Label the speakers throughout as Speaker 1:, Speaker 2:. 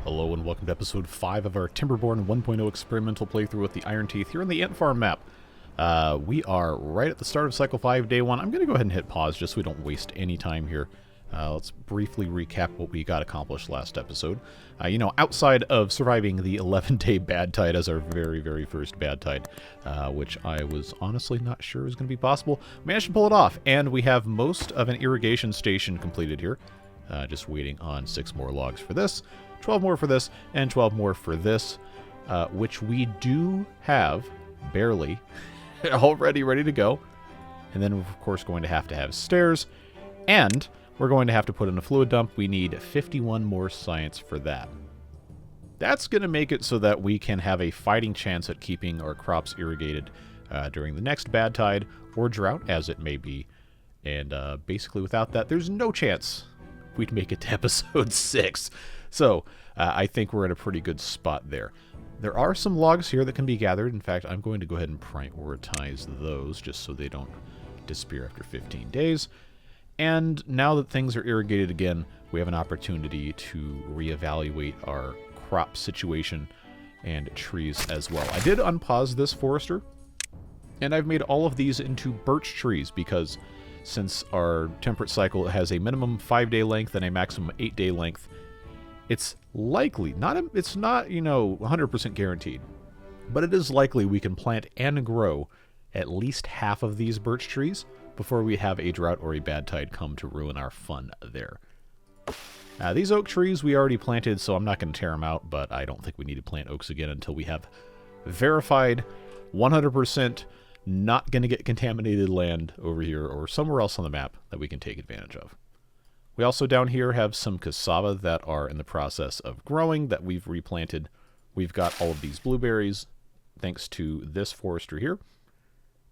Speaker 1: Hello and welcome to episode 5 of our Timberborn 1.0 experimental playthrough with the Iron Teeth here on the Ant Farm map. We are right at the start of Cycle 5, Day 1. I'm going to go ahead and hit pause just so we don't waste any time here. Let's briefly recap what we got accomplished last episode. Outside of surviving the 11-day bad tide as our very, very first bad tide, which I was honestly not sure was going to be possible, managed to pull it off, and we have most of an irrigation station completed here. Just waiting on 6 more logs for this, 12 more for this, and 12 more for this, which we do have, barely, already ready to go. And then we're, of course, going to have stairs, and we're going to have to put in a fluid dump. We need 51 more science for that. That's going to make it so that we can have a fighting chance at keeping our crops irrigated during the next bad tide or drought, as it may be. And basically, without that, there's no chance we'd make it to episode 6. So I think we're in a pretty good spot there. There are some logs here that can be gathered. In fact, I'm going to go ahead and prioritize those just so they don't disappear after 15 days. And now that things are irrigated again, we have an opportunity to reevaluate our crop situation and trees as well. I did unpause this forester, and I've made all of these into birch trees because since our temperate cycle has a minimum 5-day length and a maximum 8-day length, it's likely, it's not 100% guaranteed, but it is likely we can plant and grow at least half of these birch trees before we have a drought or a bad tide come to ruin our fun there. These oak trees we already planted, so I'm not going to tear them out, but I don't think we need to plant oaks again until we have verified 100% not going to get contaminated land over here or somewhere else on the map that we can take advantage of. We also down here have some cassava that are in the process of growing that we've replanted. We've got all of these blueberries thanks to this forester here.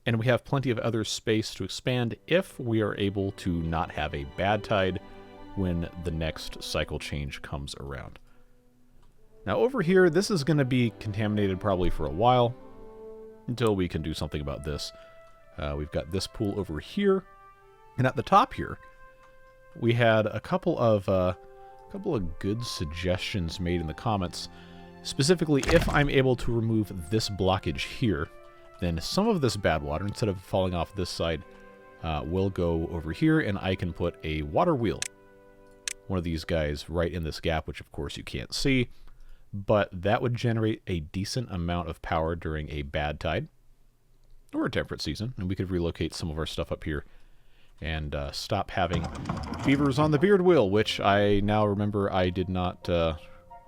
Speaker 1: And we have plenty of other space to expand if we are able to not have a bad tide when the next cycle change comes around. Now over here, this is going to be contaminated probably for a while until we can do something about this. We've got this pool over here. And at the top here, we had a couple of good suggestions made in the comments. Specifically, if I'm able to remove this blockage here, then some of this bad water, instead of falling off this side, will go over here, and I can put a water wheel, one of these guys, right in this gap, which of course you can't see, but that would generate a decent amount of power during a bad tide or a temperate season, and we could relocate some of our stuff up here and stop having beavers on the beard wheel, which I now remember I did not...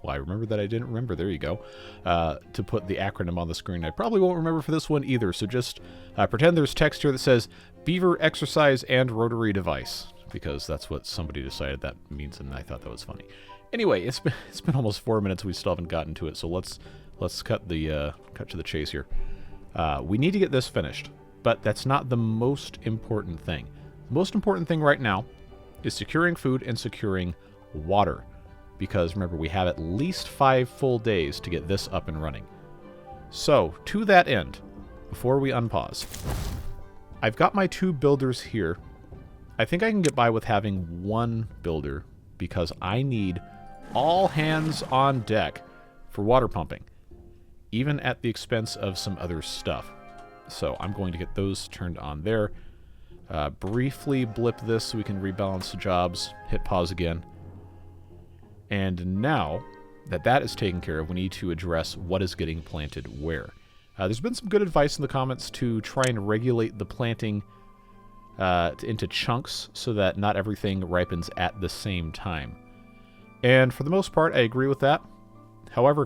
Speaker 1: I remember that I didn't remember. There you go. To put the acronym on the screen. I probably won't remember for this one either, so just pretend there's text here that says Beaver Exercise and Rotary Device, because that's what somebody decided that means, and I thought that was funny. Anyway, it's been almost 4 minutes. We still haven't gotten to it, so let's cut to the chase here. We need to get this finished, but that's not the most important thing. The most important thing right now is securing food and securing water. Because, remember, we have at least 5 full days to get this up and running. So, to that end, before we unpause, I've got my 2 builders here. I think I can get by with having 1 builder, because I need all hands on deck for water pumping, even at the expense of some other stuff. So, I'm going to get those turned on there. Briefly blip this so we can rebalance the jobs, hit pause again. And now that that is taken care of, we need to address what is getting planted where. There's been some good advice in the comments to try and regulate the planting into chunks so that not everything ripens at the same time. And for the most part, I agree with that. However,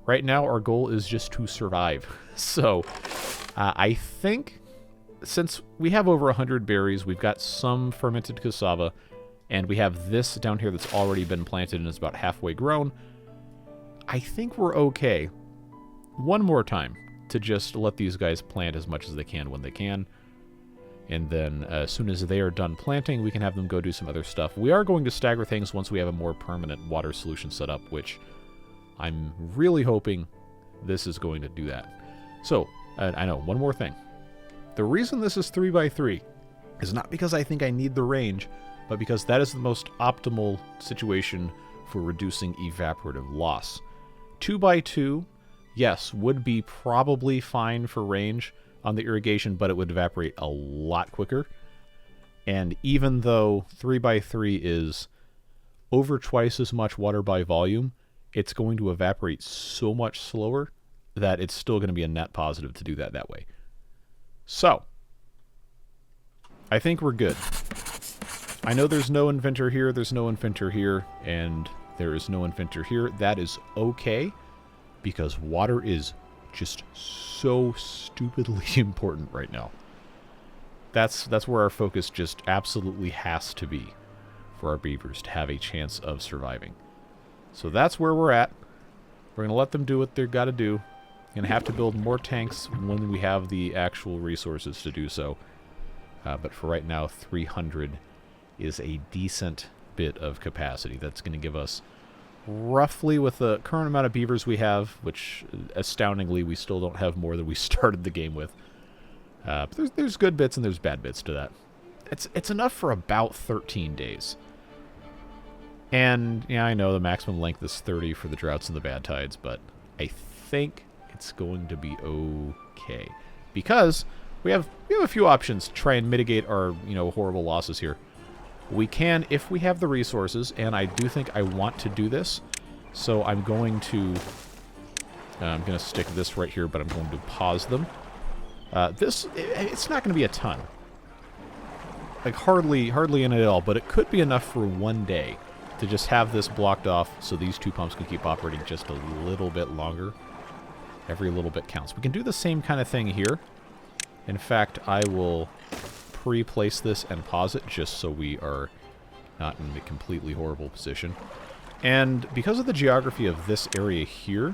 Speaker 1: right now our goal is just to survive. So I think since we have over 100 berries, we've got some fermented cassava, and we have this down here that's already been planted and is about halfway grown, I think we're okay one more time to just let these guys plant as much as they can when they can. And then as soon as they are done planting, we can have them go do some other stuff. We are going to stagger things once we have a more permanent water solution set up, which I'm really hoping this is going to do that. So, I know, one more thing. The reason this is 3x3 is not because I think I need the range, but because that is the most optimal situation for reducing evaporative loss. 2x2, yes, would be probably fine for range on the irrigation, but it would evaporate a lot quicker. And even though 3x3 is over twice as much water by volume, it's going to evaporate so much slower that it's still going to be a net positive to do that way. So, I think we're good. I know there's no inventor here, there's no inventor here, and there is no inventor here. That is okay, because water is just so stupidly important right now. That's where our focus just absolutely has to be for our beavers to have a chance of surviving. So that's where we're at. We're going to let them do what they've got to do. Going to have to build more tanks when we have the actual resources to do so. But for right now, 300 is a decent bit of capacity. That's going to give us roughly, with the current amount of beavers we have, which astoundingly we still don't have more than we started the game with. But there's good bits and there's bad bits to that. It's enough for about 13 days. And yeah, I know the maximum length is 30 for the droughts and the bad tides, but I think it's going to be okay, because we have a few options to try and mitigate our horrible losses here. We can, if we have the resources, and I do think I want to do this, so I'm going to stick this right here, but I'm going to pause them. It's not going to be a ton, like hardly in it at all, but it could be enough for one day to just have this blocked off so these two pumps can keep operating just a little bit longer. Every little bit counts. We can do the same kind of thing here. In fact, I will pre-place this and pause it just so we are not in a completely horrible position. And because of the geography of this area here,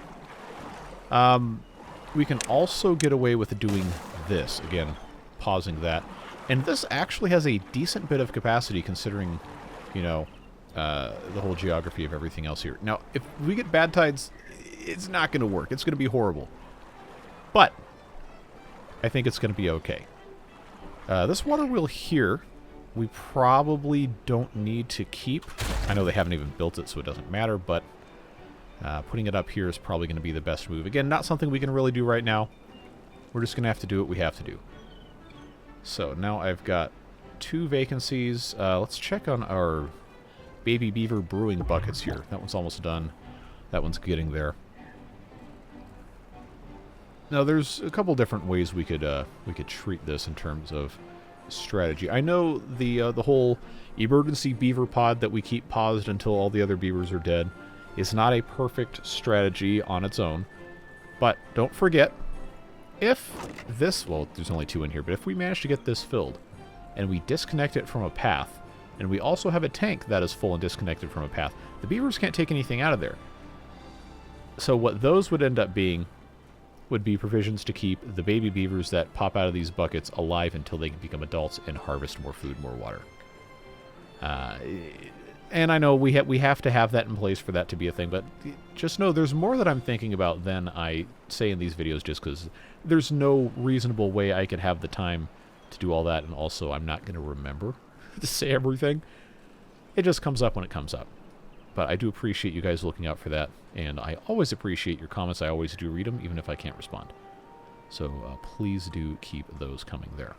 Speaker 1: we can also get away with doing this. Again, pausing that. And this actually has a decent bit of capacity considering, the whole geography of everything else here. Now, if we get bad tides, it's not going to work. It's going to be horrible. But I think it's going to be okay. This water wheel here, we probably don't need to keep. I know they haven't even built it, so it doesn't matter, but putting it up here is probably going to be the best move. Again, not something we can really do right now. We're just going to have to do what we have to do. So now I've got 2 vacancies. Let's check on our baby beaver brewing buckets here. That one's almost done. That one's getting there. Now, there's a couple different ways we could treat this in terms of strategy. I know the whole emergency beaver pod that we keep paused until all the other beavers are dead is not a perfect strategy on its own. But don't forget, if this, well, there's only 2 in here, but if we manage to get this filled and we disconnect it from a path, and we also have a tank that is full and disconnected from a path, the beavers can't take anything out of there. So what those would end up being would be provisions to keep the baby beavers that pop out of these buckets alive until they can become adults and harvest more food, more water. And I know we have to have that in place for that to be a thing, but just know there's more that I'm thinking about than I say in these videos, just because there's no reasonable way I could have the time to do all that, and also I'm not going to remember to say everything. It just comes up when it comes up. But I do appreciate you guys looking out for that, and I always appreciate your comments. I always do read them, even if I can't respond. So please do keep those coming there.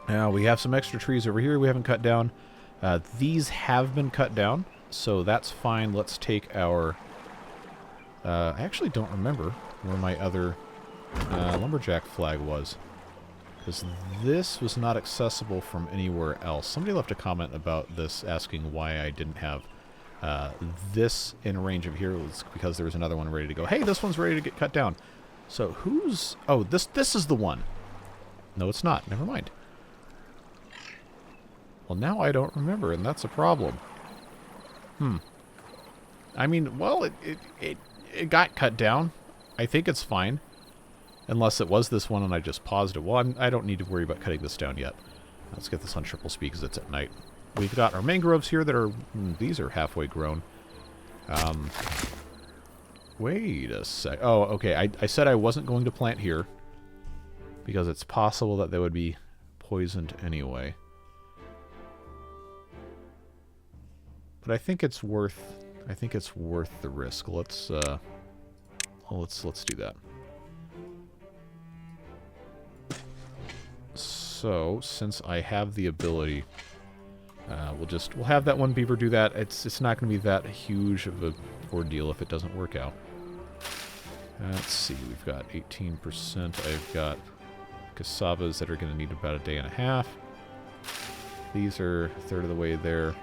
Speaker 1: Now, we have some extra trees over here we haven't cut down. These have been cut down, so that's fine. Let's take our... I actually don't remember where my other lumberjack flag was, because this was not accessible from anywhere else. Somebody left a comment about this, asking why I didn't have this in range of here. It was because there was another one ready to go. Hey, this one's ready to get cut down. So who's... Oh, this is the one. No, it's not. Never mind. Well, now I don't remember, and that's a problem. I mean, well, it got cut down. I think it's fine. Unless it was this one and I just paused it. Well, I don't need to worry about cutting this down yet. Let's get this on triple speed because it's at night. We've got our mangroves here that are... these are halfway grown. Wait a sec. Oh, okay. I said I wasn't going to plant here because it's possible that they would be poisoned anyway. But I think it's worth the risk. Let's do that. So, since I have the ability, we'll have that one beaver do that. It's not going to be that huge of a ordeal if it doesn't work out. Let's see, we've got 18%. I've got cassavas that are going to need about a day and a half. These are a third of the way there.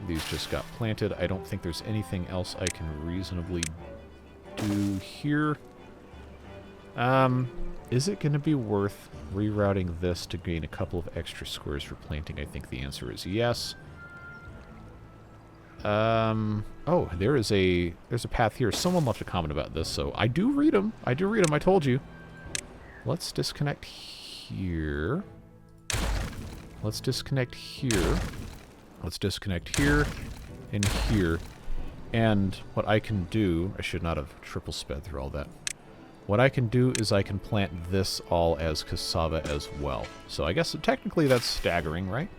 Speaker 1: These just got planted. I don't think there's anything else I can reasonably do here. Is it going to be worth rerouting this to gain a couple of extra squares for planting? I think the answer is yes. Oh, there's a path here. Someone left a comment about this, so I do read them. I told you. Let's disconnect here. Let's disconnect here. Let's disconnect here and here. And what I can do, I should not have triple sped through all that. What I can do is I can plant this all as cassava as well. So I guess technically that's staggering, right?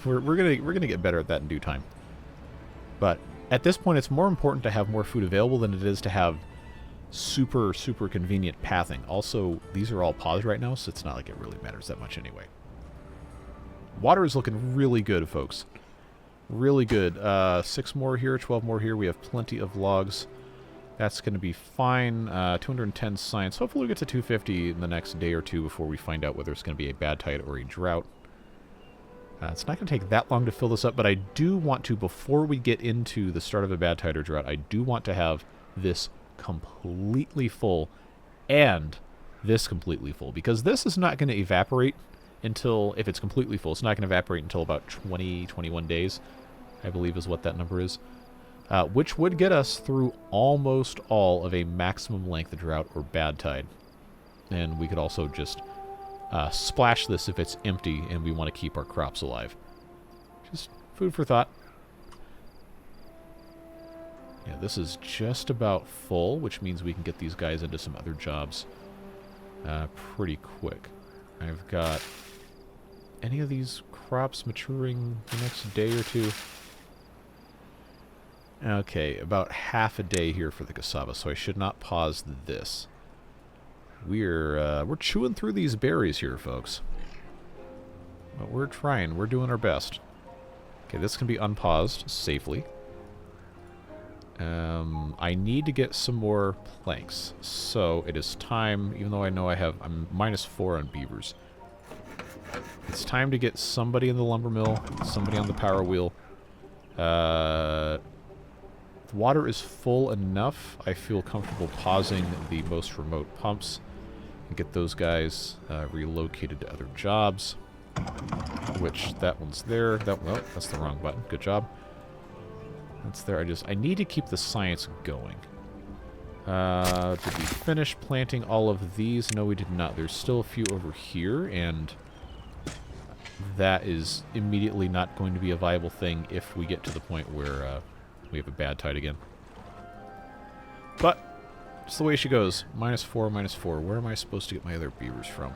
Speaker 1: we're gonna get better at that in due time. But at this point, it's more important to have more food available than it is to have super convenient pathing. Also, these are all paused right now, so it's not like it really matters that much anyway. Water is looking really good, folks. Really good. 6 more here, 12 more here. We have plenty of logs. That's going to be fine. 210 science. Hopefully we get to 250 in the next day or two before we find out whether it's going to be a bad tide or a drought. It's not going to take that long to fill this up, but I do want to, before we get into the start of a bad tide or drought, I do want to have this completely full and this completely full, because this is not going to evaporate until, if it's completely full, it's not going to evaporate until about 21 days, I believe is what that number is. Which would get us through almost all of a maximum length of drought or bad tide. And we could also just splash this if it's empty and we want to keep our crops alive. Just food for thought. Yeah, this is just about full, which means we can get these guys into some other jobs pretty quick. I've got any of these crops maturing the next day or two. Okay, about half a day here for the cassava, so I should not pause this. We're chewing through these berries here, folks. But we're trying. We're doing our best. Okay, this can be unpaused safely. I need to get some more planks, so it is time, even though I know I'm -4 on beavers. It's time to get somebody in the lumber mill, somebody on the power wheel. The water is full enough. I feel comfortable pausing the most remote pumps and get those guys relocated to other jobs. Which, that one's there. Oh, that's the wrong button. Good job. That's there. I need to keep the science going. Did we finish planting all of these? No, we did not. There's still a few over here, and that is immediately not going to be a viable thing if we get to the point where we have a bad tide again. But it's the way she goes. -4, -4. Where am I supposed to get my other beavers from?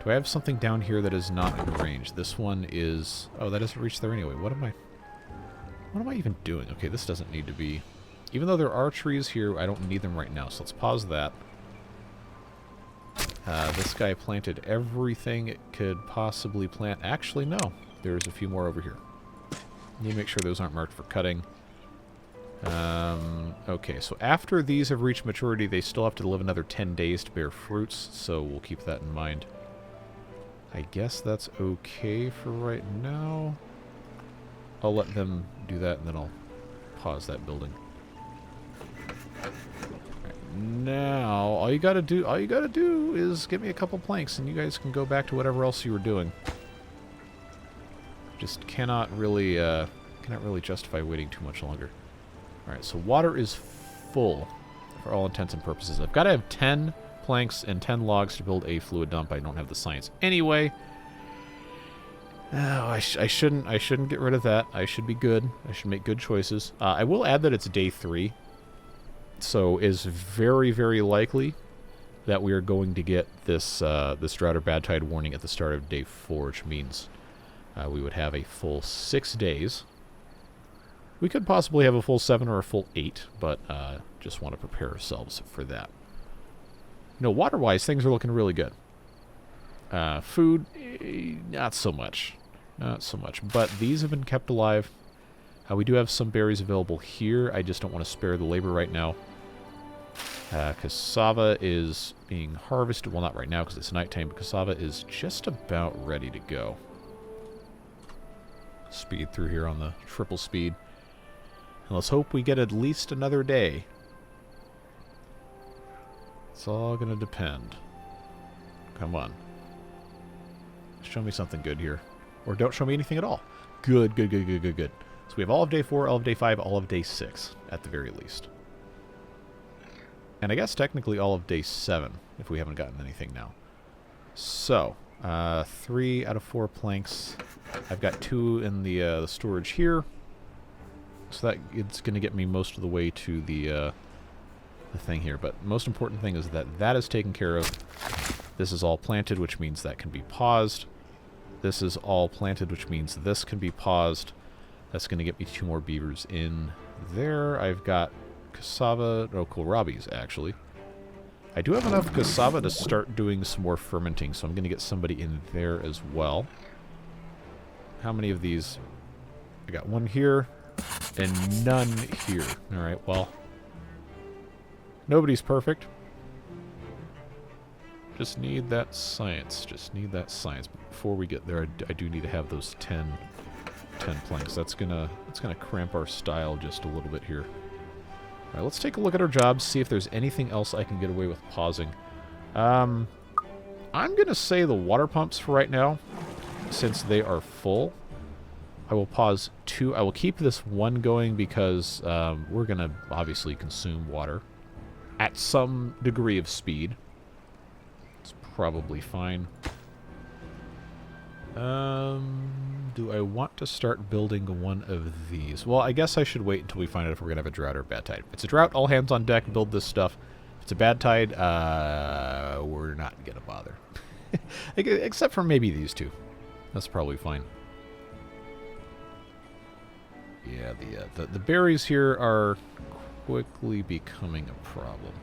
Speaker 1: Do I have something down here that is not in range? This one is... Oh, that doesn't reach there anyway. What am I even doing? Okay, this doesn't need to be... Even though there are trees here, I don't need them right now, so let's pause that. This guy planted everything it could possibly plant. Actually, no. There's a few more over here. Need to make sure those aren't marked for cutting. Okay, so after these have reached maturity, they still have to live another 10 days to bear fruits, so we'll keep that in mind. I guess that's okay for right now. I'll let them do that, and then I'll pause that building. Right, now, all you gotta do is give me a couple planks, and you guys can go back to whatever else you were doing. Just cannot really justify waiting too much longer. Alright, so water is full for all intents and purposes. I've got to have 10 planks and 10 logs to build a fluid dump. I don't have the science anyway. Oh, I shouldn't get rid of that. I should be good. I should make good choices. I will add that it's day 3. So it is very, very likely that we are going to get this drought or bad tide warning at the start of day 4, which means we would have a full 6 days We could possibly have a full 7 or a full 8, but just want to prepare ourselves for that. You know, water-wise, things are looking really good. Food, not so much. Not so much. But these have been kept alive. We do have some berries available here. I just don't want to spare the labor right now. Cassava is being harvested. Well, not right now because it's nighttime, but cassava is just about ready to go. Speed through here on the triple speed. And let's hope we get at least another day. It's all going to depend. Come on. Show me something good here. Or don't show me anything at all. Good, good, good, good, good, good. So we have all of day 4, all of day 5, all of day 6, at the very least. And I guess technically all of day 7, if we haven't gotten anything now. So, 3 out of 4 planks. I've got 2 in the storage here. So that it's going to get me most of the way to the thing here. But most important thing is that that is taken care of. This is all planted, which means that can be paused. This is all planted, which means this can be paused. That's going to get me 2 more beavers in there. I've got cassava, no, kohlrabies, actually. I do have enough cassava to start doing some more fermenting, so I'm going to get somebody in there as well. How many of these? I got 1 here, and none here. Alright, well. Nobody's perfect. Just need that science. Just need that science. But before we get there, I do need to have those 10 planks. That's gonna cramp our style just a little bit here. Alright, let's take a look at our jobs, see if there's anything else I can get away with pausing. I'm gonna say the water pumps for right now, since they are full. I will pause 2. I will keep this 1 going because we're gonna obviously consume water at some degree of speed. It's probably fine. Do I want to start building 1 of these? Well, I guess I should wait until we find out if we're going to have a drought or a bad tide. If it's a drought, all hands on deck, build this stuff. If it's a bad tide, we're not going to bother. Except for maybe these 2. That's probably fine. Yeah, the berries here are quickly becoming a problem.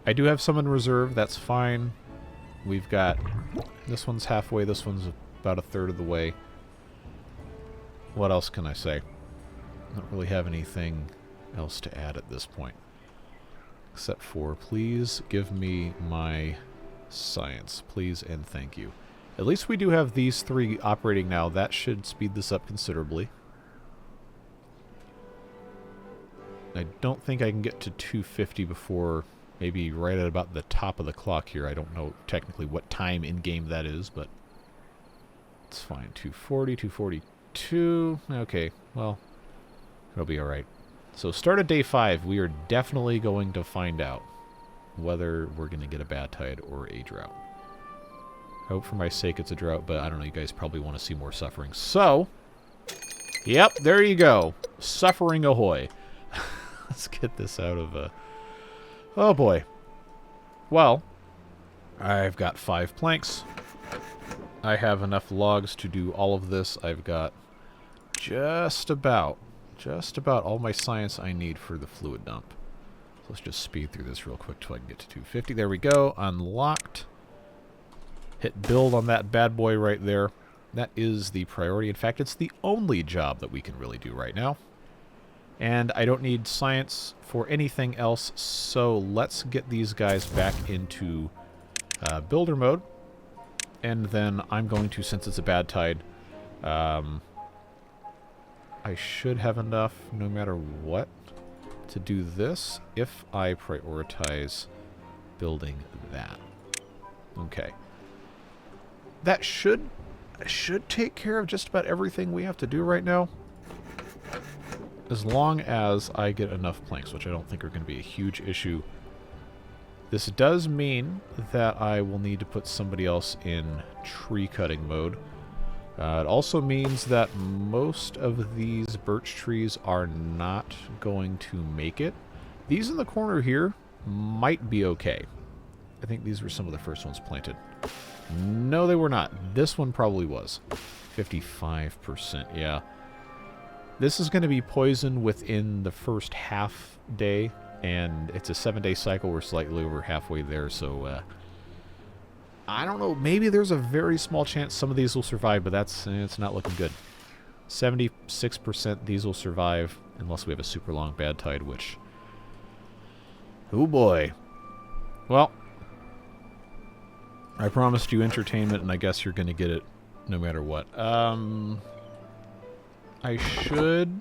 Speaker 1: I do have some in reserve, that's fine. We've got... This one's halfway, this one's about 1/3 of the way. What else can I say? Don't really have anything else to add at this point. Except for, please give me my science. Please and thank you. At least we do have these 3 operating now. That should speed this up considerably. I don't think I can get to 250 before maybe right at about the top of the clock here. I don't know technically what time in-game that is, but it's fine. 240, 242. Okay, well, it'll be alright. So start of day 5, we are definitely going to find out whether we're going to get a bad tide or a drought. I hope for my sake it's a drought, but I don't know, you guys probably want to see more suffering. So, yep, there you go. Suffering ahoy. Let's get this out of... Oh boy. Well, I've got 5 planks. I have enough logs to do all of this. I've got just about all my science I need for the fluid dump. So let's just speed through this real quick till I can get to 250. There we go. Unlocked. Hit build on that bad boy right there. That is the priority. In fact, it's the only job that we can really do right now. And I don't need science for anything else, so let's get these guys back into builder mode. And then I'm going to, since it's a bad tide, I should have enough, no matter what, to do this if I prioritize building that. Okay. That should take care of just about everything we have to do right now. As long as I get enough planks, which I don't think are going to be a huge issue. This does mean that I will need to put somebody else in tree cutting mode. It also means that most of these birch trees are not going to make it. These in the corner here might be okay. I think these were some of the first ones planted. No, they were not. This one probably was. 55%, yeah. This is going to be poisoned within the first half day, and it's a 7-day cycle. We're slightly over halfway there, so I don't know. Maybe there's a very small chance some of these will survive, but it's not looking good. 76% these will survive, unless we have a super long bad tide, which... Oh boy. Well, I promised you entertainment, and I guess you're going to get it no matter what. I should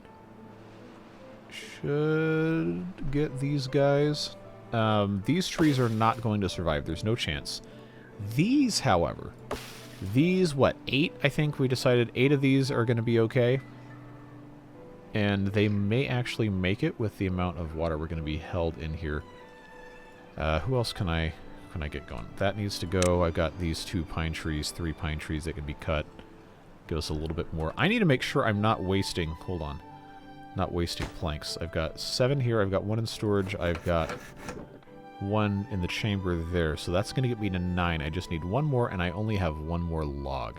Speaker 1: get these guys. These trees are not going to survive. There's no chance. These, however, what, 8? I think we decided 8 of these are going to be okay. And they may actually make it with the amount of water we're going to be held in here. Who else can I get going? That needs to go. I've got these 2 pine trees, 3 pine trees that can be cut. Give us a little bit more. I need to make sure I'm not wasting... Hold on. Not wasting planks. I've got 7 here. I've got 1 in storage. I've got 1 in the chamber there. So that's going to get me to 9. I just need 1 more, and I only have 1 more log.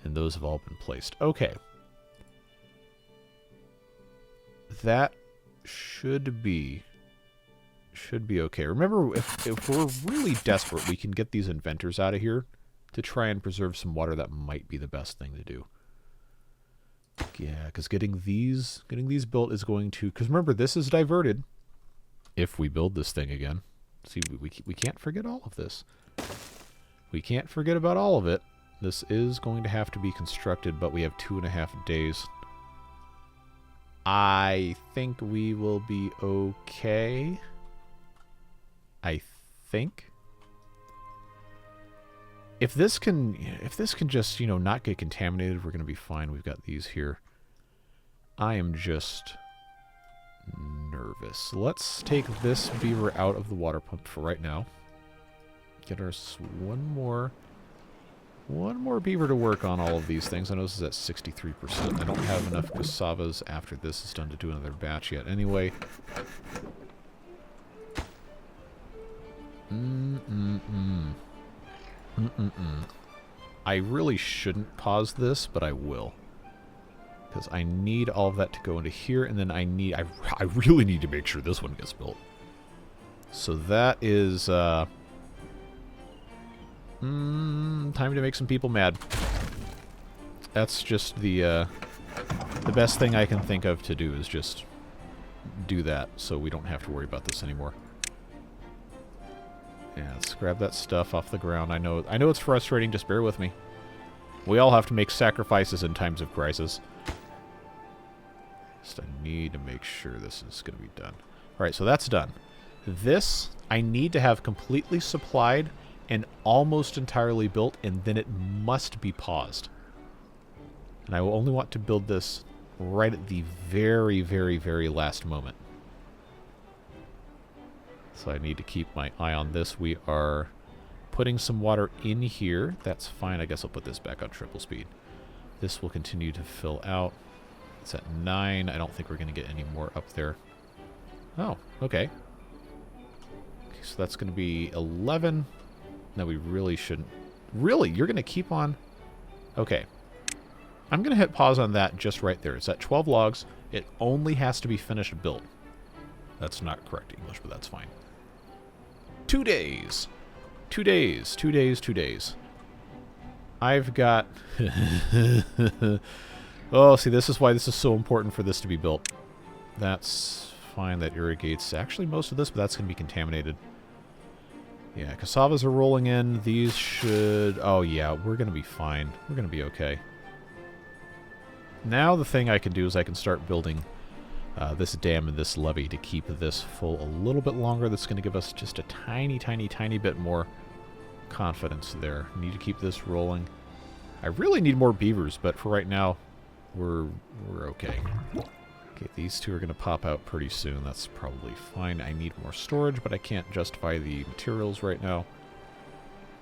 Speaker 1: And those have all been placed. Okay. That should be okay. Remember, if we're really desperate, we can get these inventors out of here to try and preserve some water. That might be the best thing to do. Yeah, because getting these built is going to... Because remember, this is diverted if we build this thing again. See, we can't forget all of this. We can't forget about all of it. This is going to have to be constructed, but we have 2.5 days. I think we will be okay. I think. If this can just, not get contaminated, we're going to be fine. We've got these here. I am just nervous. Let's take this beaver out of the water pump for right now. Get us one more beaver to work on all of these things. I know this is at 63%. I don't have enough cassavas after this is done to do another batch yet. Anyway. I really shouldn't pause this, but I will. Because I need all of that to go into here, and then I really need to make sure this one gets built. So that is, time to make some people mad. That's just the best thing I can think of to do is just do that, so we don't have to worry about this anymore. Yeah, let's grab that stuff off the ground. I know it's frustrating, just bear with me. We all have to make sacrifices in times of crisis. Just I need to make sure this is going to be done. Alright, so that's done. This, I need to have completely supplied and almost entirely built, and then it must be paused. And I will only want to build this right at the very, very, very last moment. So I need to keep my eye on this. We are putting some water in here. That's fine. I guess I'll put this back on triple speed. This will continue to fill out. It's at 9. I don't think we're going to get any more up there. Oh, okay. So that's going to be 11. No, we really shouldn't. Really? You're going to keep on? Okay. I'm going to hit pause on that just right there. It's at 12 logs. It only has to be finished built. That's not correct English, but that's fine. 2 days. 2 days. 2 days. 2 days. I've got... Oh, see, this is why this is so important for this to be built. That's fine. That irrigates actually most of this, but that's going to be contaminated. Yeah, cassavas are rolling in. These should... Oh, yeah, we're going to be fine. We're going to be okay. Now the thing I can do is I can start building this dam and this levee to keep this full a little bit longer. That's going to give us just a tiny, tiny, tiny bit more confidence there. Need to keep this rolling. I really need more beavers, but for right now, we're okay. Okay, these two are going to pop out pretty soon. That's probably fine. I need more storage, but I can't justify the materials right now.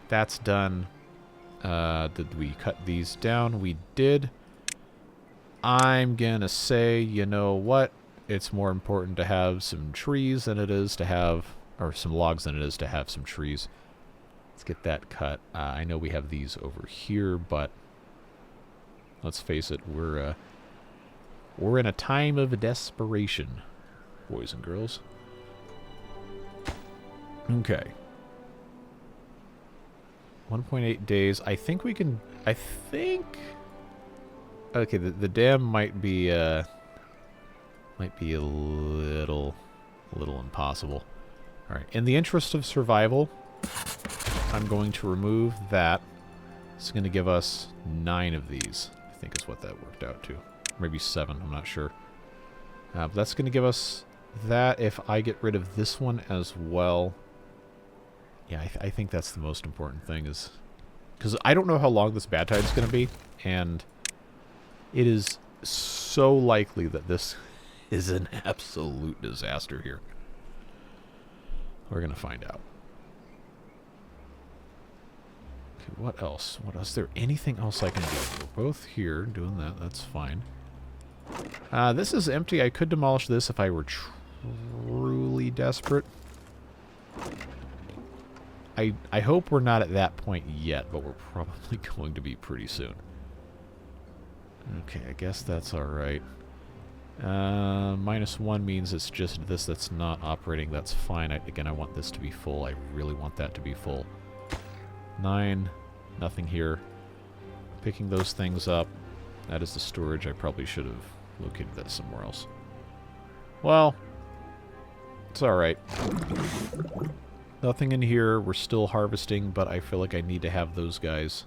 Speaker 1: That's done. Did we cut these down? We did. I'm gonna say, you know what? It's more important to have some trees than it is to have, or some logs than it is to have some trees. Let's get that cut. I know we have these over here, but let's face it, we're We're in a time of desperation, boys and girls. Okay. 1.8 days. I think we can... I think... Okay, the dam might be a little impossible. All right. In the interest of survival, I'm going to remove that. It's going to give us 9 of these, I think is what that worked out to. Maybe 7, I'm not sure. But that's going to give us that if I get rid of this one as well. Yeah, I think that's the most important thing is... Because I don't know how long this bad tide is going to be, and it is so likely that this is an absolute disaster here. We're going to find out. Okay, what else? What else? Is there anything else I can do? We're both here doing that. That's fine. This is empty. I could demolish this if I were truly desperate. I hope we're not at that point yet, but we're probably going to be pretty soon. Okay, I guess that's alright. -1 means it's just this that's not operating. That's fine. Again, I want this to be full. I really want that to be full. 9. Nothing here. Picking those things up. That is the storage. I probably should have located that somewhere else. Well, it's alright. Nothing in here. We're still harvesting, but I feel like I need to have those guys.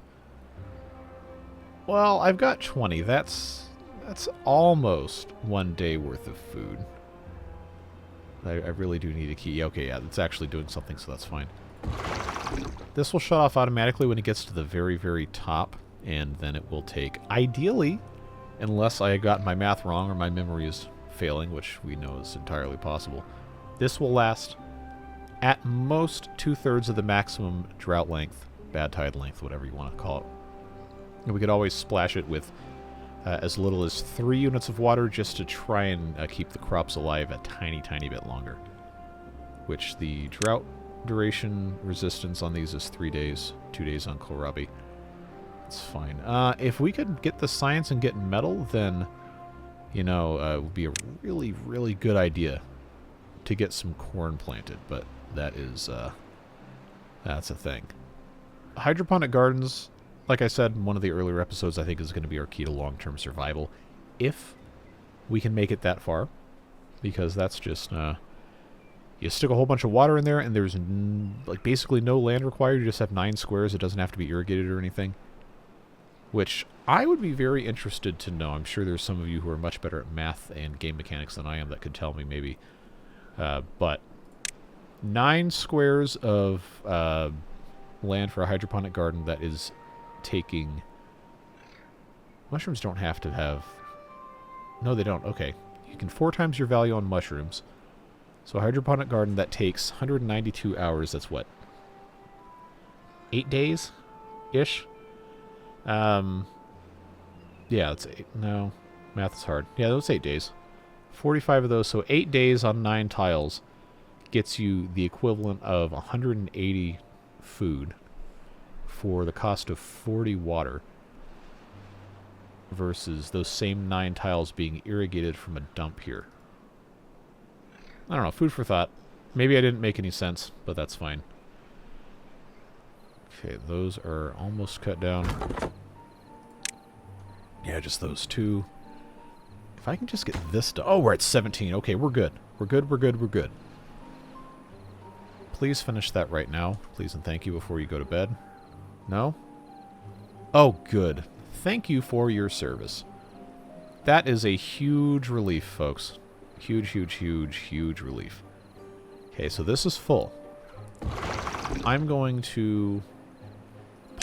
Speaker 1: Well, I've got 20. That's almost 1 day worth of food. I really do need to keep... Okay, yeah, it's actually doing something, so that's fine. This will shut off automatically when it gets to the very, very top, and then it will take, ideally, unless I got my math wrong or my memory is failing, which we know is entirely possible, this will last at most 2/3 of the maximum drought length, bad tide length, whatever you want to call it. And we could always splash it with as little as 3 units of water just to try and keep the crops alive a tiny, tiny bit longer. Which the drought duration resistance on these is 3 days, 2 days on kohlrabi. It's fine. If we could get the science and get metal, then, you know, it would be a really, really good idea to get some corn planted. But that is, that's a thing. Hydroponic gardens, like I said in one of the earlier episodes, I think is going to be our key to long-term survival. If we can make it that far. Because that's just, you stick a whole bunch of water in there, and there's like basically no land required. You just have 9 squares. It doesn't have to be irrigated or anything. Which I would be very interested to know. I'm sure there's some of you who are much better at math and game mechanics than I am that could tell me maybe. But 9 squares of land for a hydroponic garden that is taking... Mushrooms don't have to have... No, they don't. Okay. You can 4 times your value on mushrooms. So a hydroponic garden that takes 192 hours, that's what? 8 days-ish? Yeah, that's 8. No, math is hard. Yeah, those 8 days. 45 of those, so 8 days on 9 tiles gets you the equivalent of 180 food for the cost of 40 water versus those same 9 tiles being irrigated from a dump here. I don't know, food for thought. Maybe I didn't make any sense, but that's fine. Okay, those are almost cut down. Yeah, just those 2. If I can just get this done... Oh, we're at 17. Okay, we're good. We're good, we're good, we're good. Please finish that right now. Please and thank you before you go to bed. No? Oh, good. Thank you for your service. That is a huge relief, folks. Huge, huge, huge, huge relief. Okay, so this is full. I'm going to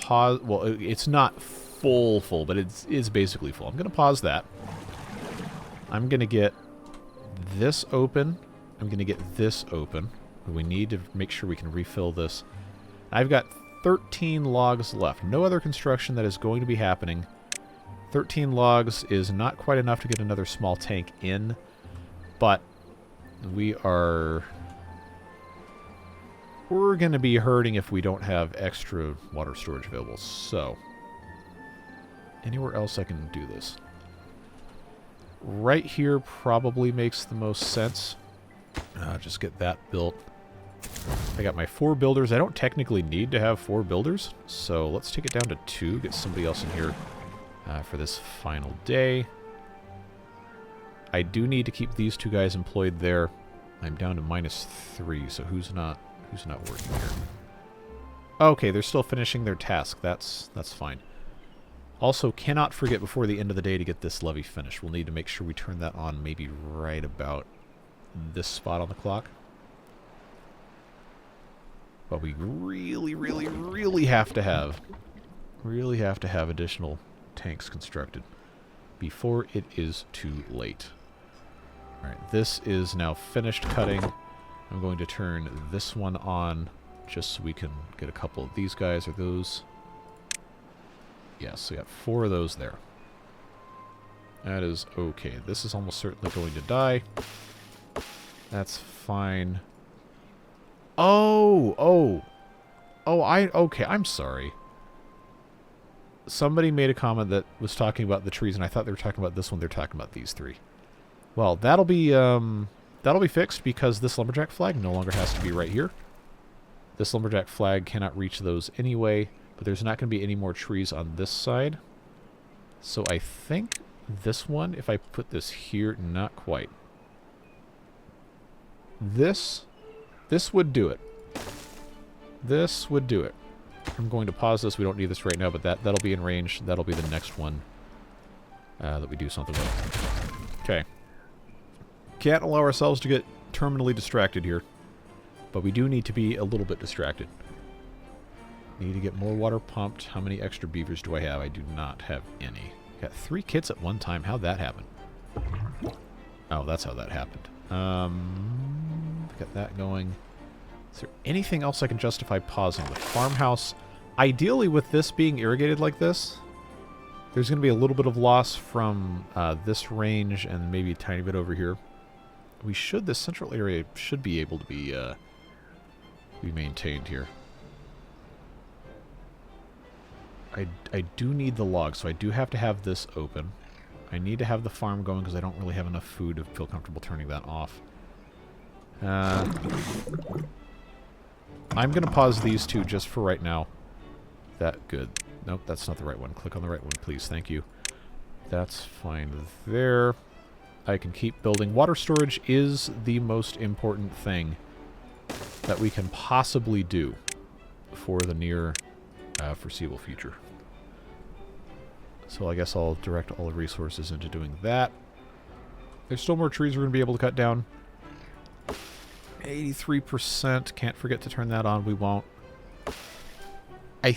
Speaker 1: pause... Well, it's not full, but it's basically full. I'm going to pause that. I'm going to get this open. I'm going to get this open. We need to make sure we can refill this. I've got 13 logs left. No other construction that is going to be happening. 13 logs is not quite enough to get another small tank in, but we're going to be hurting if we don't have extra water storage available. So, anywhere else I can do this? right here probably makes the most sense. Just get that built. I got my 4 builders. I don't technically need to have 4 builders, so let's take it down to 2. Get somebody else in here for this final day. I do need to keep these 2 guys employed there. I'm down to -3, so who's not working here? Okay, they're still finishing their task. That's fine. Also, cannot forget before the end of the day to get this levee finished. We'll need to make sure we turn that on maybe right about this spot on the clock. But we really, really, really have to have additional tanks constructed before it is too late. Alright, this is now finished cutting. I'm going to turn this one on just so we can get a couple of these guys. Are those... Yes, we got 4 of those there. That is okay. This is almost certainly going to die. That's fine. Okay, I'm sorry. Somebody made a comment that was talking about the trees, and I thought they were talking about this one. They're talking about these 3. Well, that'll be fixed because this lumberjack flag no longer has to be right here. This lumberjack flag cannot reach those anyway, but there's not going to be any more trees on this side. So I think this one, if I put this here, not quite. This would do it. This would do it. I'm going to pause this. We don't need this right now, but that'll be in range. That'll be the next one that we do something with. Okay. Can't allow ourselves to get terminally distracted here, but we do need to be a little bit distracted. Need to get more water pumped. How many extra beavers do I have? I do not have any. Got 3 kits at one time. How'd that happen? Oh, that's how that happened. Got that going. Is there anything else I can justify pausing? The farmhouse. Ideally, with this being irrigated like this, there's going to be a little bit of loss from this range and maybe a tiny bit over here. We should, this central area should be able to be maintained here. I do need the log, so I do have to have this open. I need to have the farm going because I don't really have enough food to feel comfortable turning that off. I'm going to pause these 2 just for right now. That good. Nope, that's not the right one. Click on the right one, please. Thank you. That's fine there. I can keep building. Water storage is the most important thing that we can possibly do for the near foreseeable future. So I guess I'll direct all the resources into doing that. There's still more trees we're going to be able to cut down. 83%. Can't forget to turn that on. We won't. I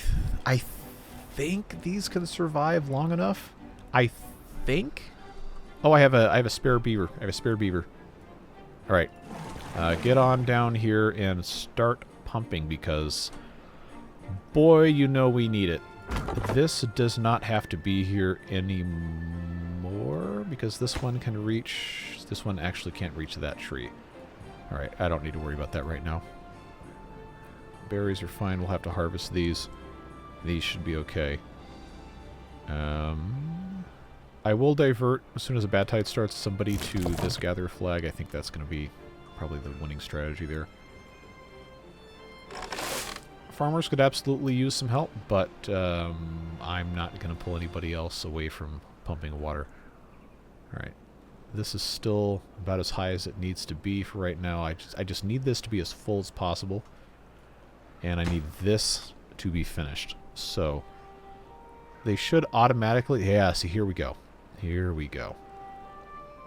Speaker 1: think these can survive long enough. I think. Oh, I have a spare beaver. I have a spare beaver. All right. Get on down here and start pumping because, boy, you know we need it. This does not have to be here anymore because this one can reach... This one actually can't reach that tree. Alright, I don't need to worry about that right now. Berries are fine. We'll have to harvest these. These should be okay. I will divert, as soon as a bad tide starts, somebody to this gather flag. I think that's going to be probably the winning strategy there. Farmers could absolutely use some help, but I'm not going to pull anybody else away from pumping water. Alright. This is still about as high as it needs to be for right now. I just need this to be as full as possible. And I need this to be finished. So, they should automatically... Yeah, see, here we go. Here we go.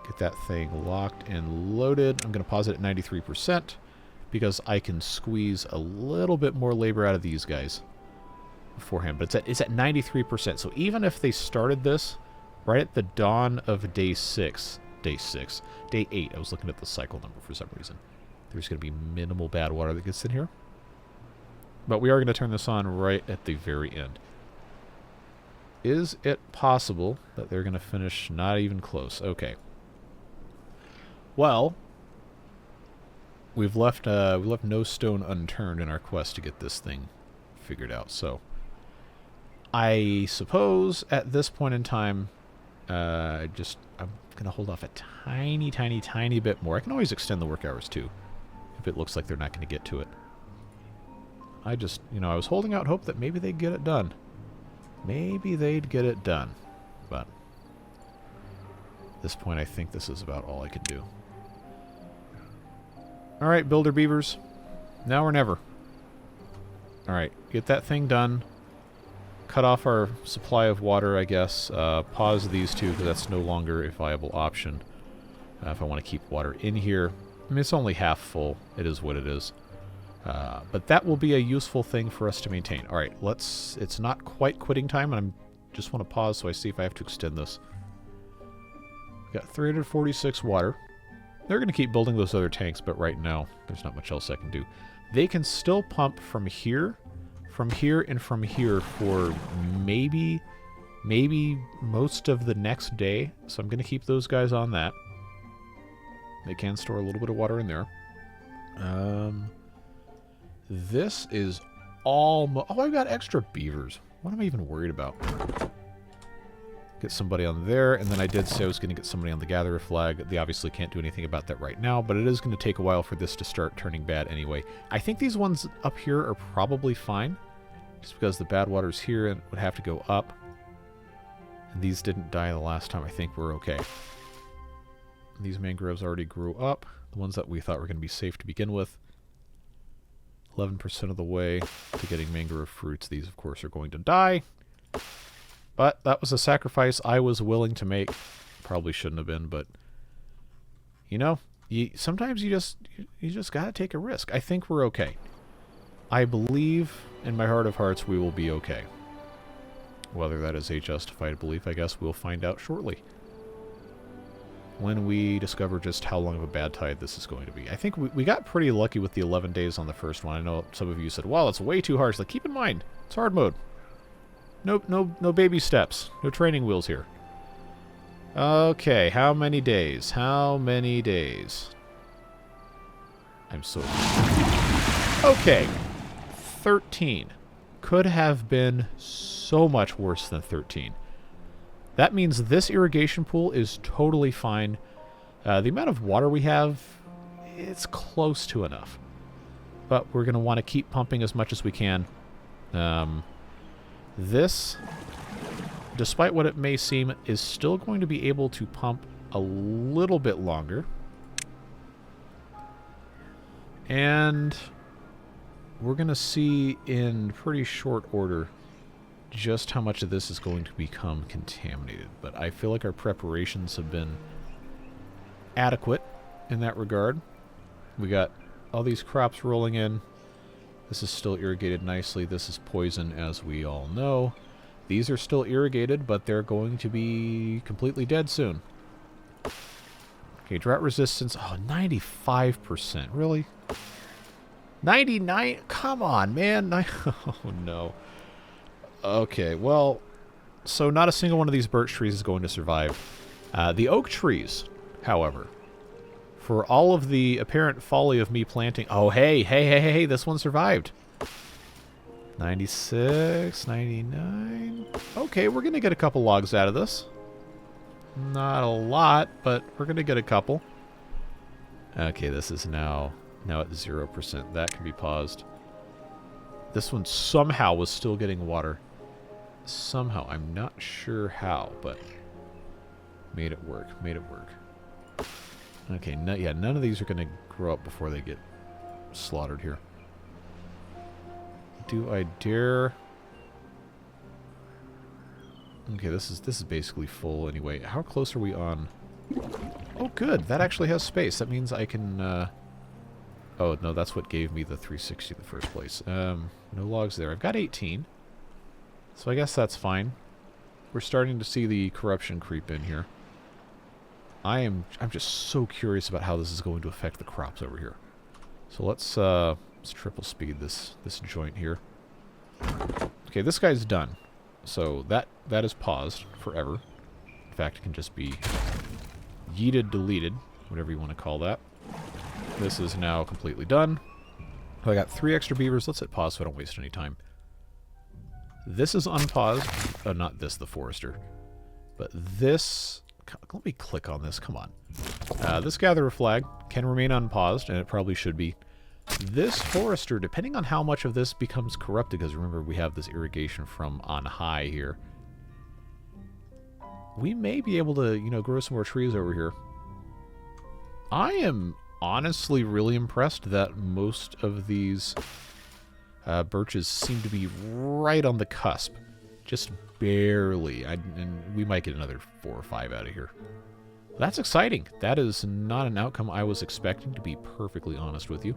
Speaker 1: Get that thing locked and loaded. I'm going to pause it at 93%. Because I can squeeze a little bit more labor out of these guys beforehand. But it's at 93%. So even if they started this right at the dawn of day 6, day 8, I was looking at the cycle number for some reason. There's going to be minimal bad water that gets in here. But we are going to turn this on right at the very end. Is it possible that they're going to finish not even close? Okay. Well... We've left no stone unturned in our quest to get this thing figured out. So, I suppose at this point in time, I'm going to hold off a tiny, tiny, tiny bit more. I can always extend the work hours, too, if it looks like they're not going to get to it. I just, I was holding out hope that maybe they'd get it done. Maybe they'd get it done. But at this point, I think this is about all I can do. Alright, builder beavers. Now or never. Alright, get that thing done. Cut off our supply of water, I guess. Pause these two, because that's no longer a viable option. If I want to keep water in here. I mean, it's only half full. It is what it is. But that will be a useful thing for us to maintain. Alright, it's not quite quitting time, and I just want to pause so I see if I have to extend this. We've got 346 water. They're going to keep building those other tanks, but right now, there's not much else I can do. They can still pump from here, and from here for maybe most of the next day. So I'm going to keep those guys on that. They can store a little bit of water in there. This is all... Oh, I've got extra beavers. What am I even worried about? Get somebody on there, and then I did say I was going to get somebody on the gatherer flag. They obviously can't do anything about that right now, but it is going to take a while for this to start turning bad anyway. I think these ones up here are probably fine, just because the bad water's here and would have to go up. And these didn't die the last time. I think we're okay. These mangroves already grew up. The ones that we thought were going to be safe to begin with. 11% of the way to getting mangrove fruits. These, of course, are going to die. But that was a sacrifice I was willing to make. Probably shouldn't have been, but... sometimes you just gotta take a risk. I think we're okay. I believe, in my heart of hearts, we will be okay. Whether that is a justified belief, I guess we'll find out shortly. When we discover just how long of a bad tide this is going to be. I think we got pretty lucky with the 11 days on the first one. I know some of you said, well, it's way too harsh. Like, keep in mind, it's hard mode. No baby steps. No training wheels here. Okay, how many days? How many days? I'm so... Okay. 13. Could have been so much worse than 13. That means this irrigation pool is totally fine. The amount of water we have, it's close to enough. But we're going to want to keep pumping as much as we can. This, despite what it may seem, is still going to be able to pump a little bit longer. And we're going to see in pretty short order just how much of this is going to become contaminated. But I feel like our preparations have been adequate in that regard. We got all these crops rolling in. This is still irrigated nicely. This is poison, as we all know. These are still irrigated, but they're going to be completely dead soon. Okay, drought resistance. Oh, 95%. Really? 99? Come on, man. Oh, no. Okay, well, so not a single one of these birch trees is going to survive. The oak trees, however, for all of the apparent folly of me planting... Oh, hey, this one survived. 96, 99... Okay, we're going to get a couple logs out of this. Not a lot, but we're going to get a couple. Okay, this is now at 0%. That can be paused. This one somehow was still getting water. Somehow. I'm not sure how, but made it work. Okay, none of these are going to grow up before they get slaughtered here. Do I dare? Okay, this is basically full anyway. How close are we on? Oh, good. That actually has space. That means I can... Oh, no, that's what gave me the 360 in the first place. No logs there. I've got 18. So I guess that's fine. We're starting to see the corruption creep in here. I'm just so curious about how this is going to affect the crops over here. So let's triple speed this joint here. Okay, this guy's done. So that is paused forever. In fact, it can just be yeeted, deleted, whatever you want to call that. This is now completely done. I got 3 extra beavers. Let's hit pause so I don't waste any time. This is unpaused. Oh, not this, the forester. But this... Let me click on this. Come on. This gatherer flag can remain unpaused, and it probably should be. This forester, depending on how much of this becomes corrupted, because remember we have this irrigation from on high here, we may be able to, you know, grow some more trees over here. I am honestly really impressed that most of these birches seem to be right on the cusp. Just barely. And we might get another 4 or 5 out of here. That's exciting. That is not an outcome I was expecting, to be perfectly honest with you.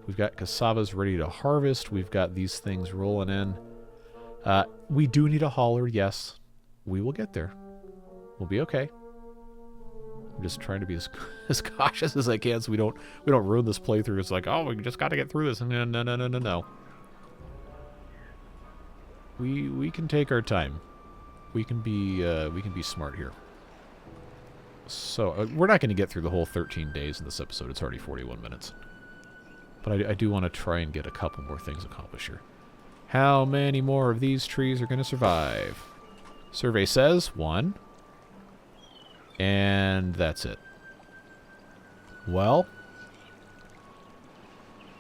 Speaker 1: We've got cassavas ready to harvest. We've got these things rolling in. We do need a hauler, yes. We will get there. We'll be okay. I'm just trying to be as cautious as I can so we don't ruin this playthrough. It's like, oh, we just got to get through this. No. We can take our time. We can be smart here. So we're not going to get through the whole 13 days in this episode. It's already 41 minutes. But I do want to try and get a couple more things accomplished here. How many more of these trees are going to survive? Survey says 1. And that's it. Well,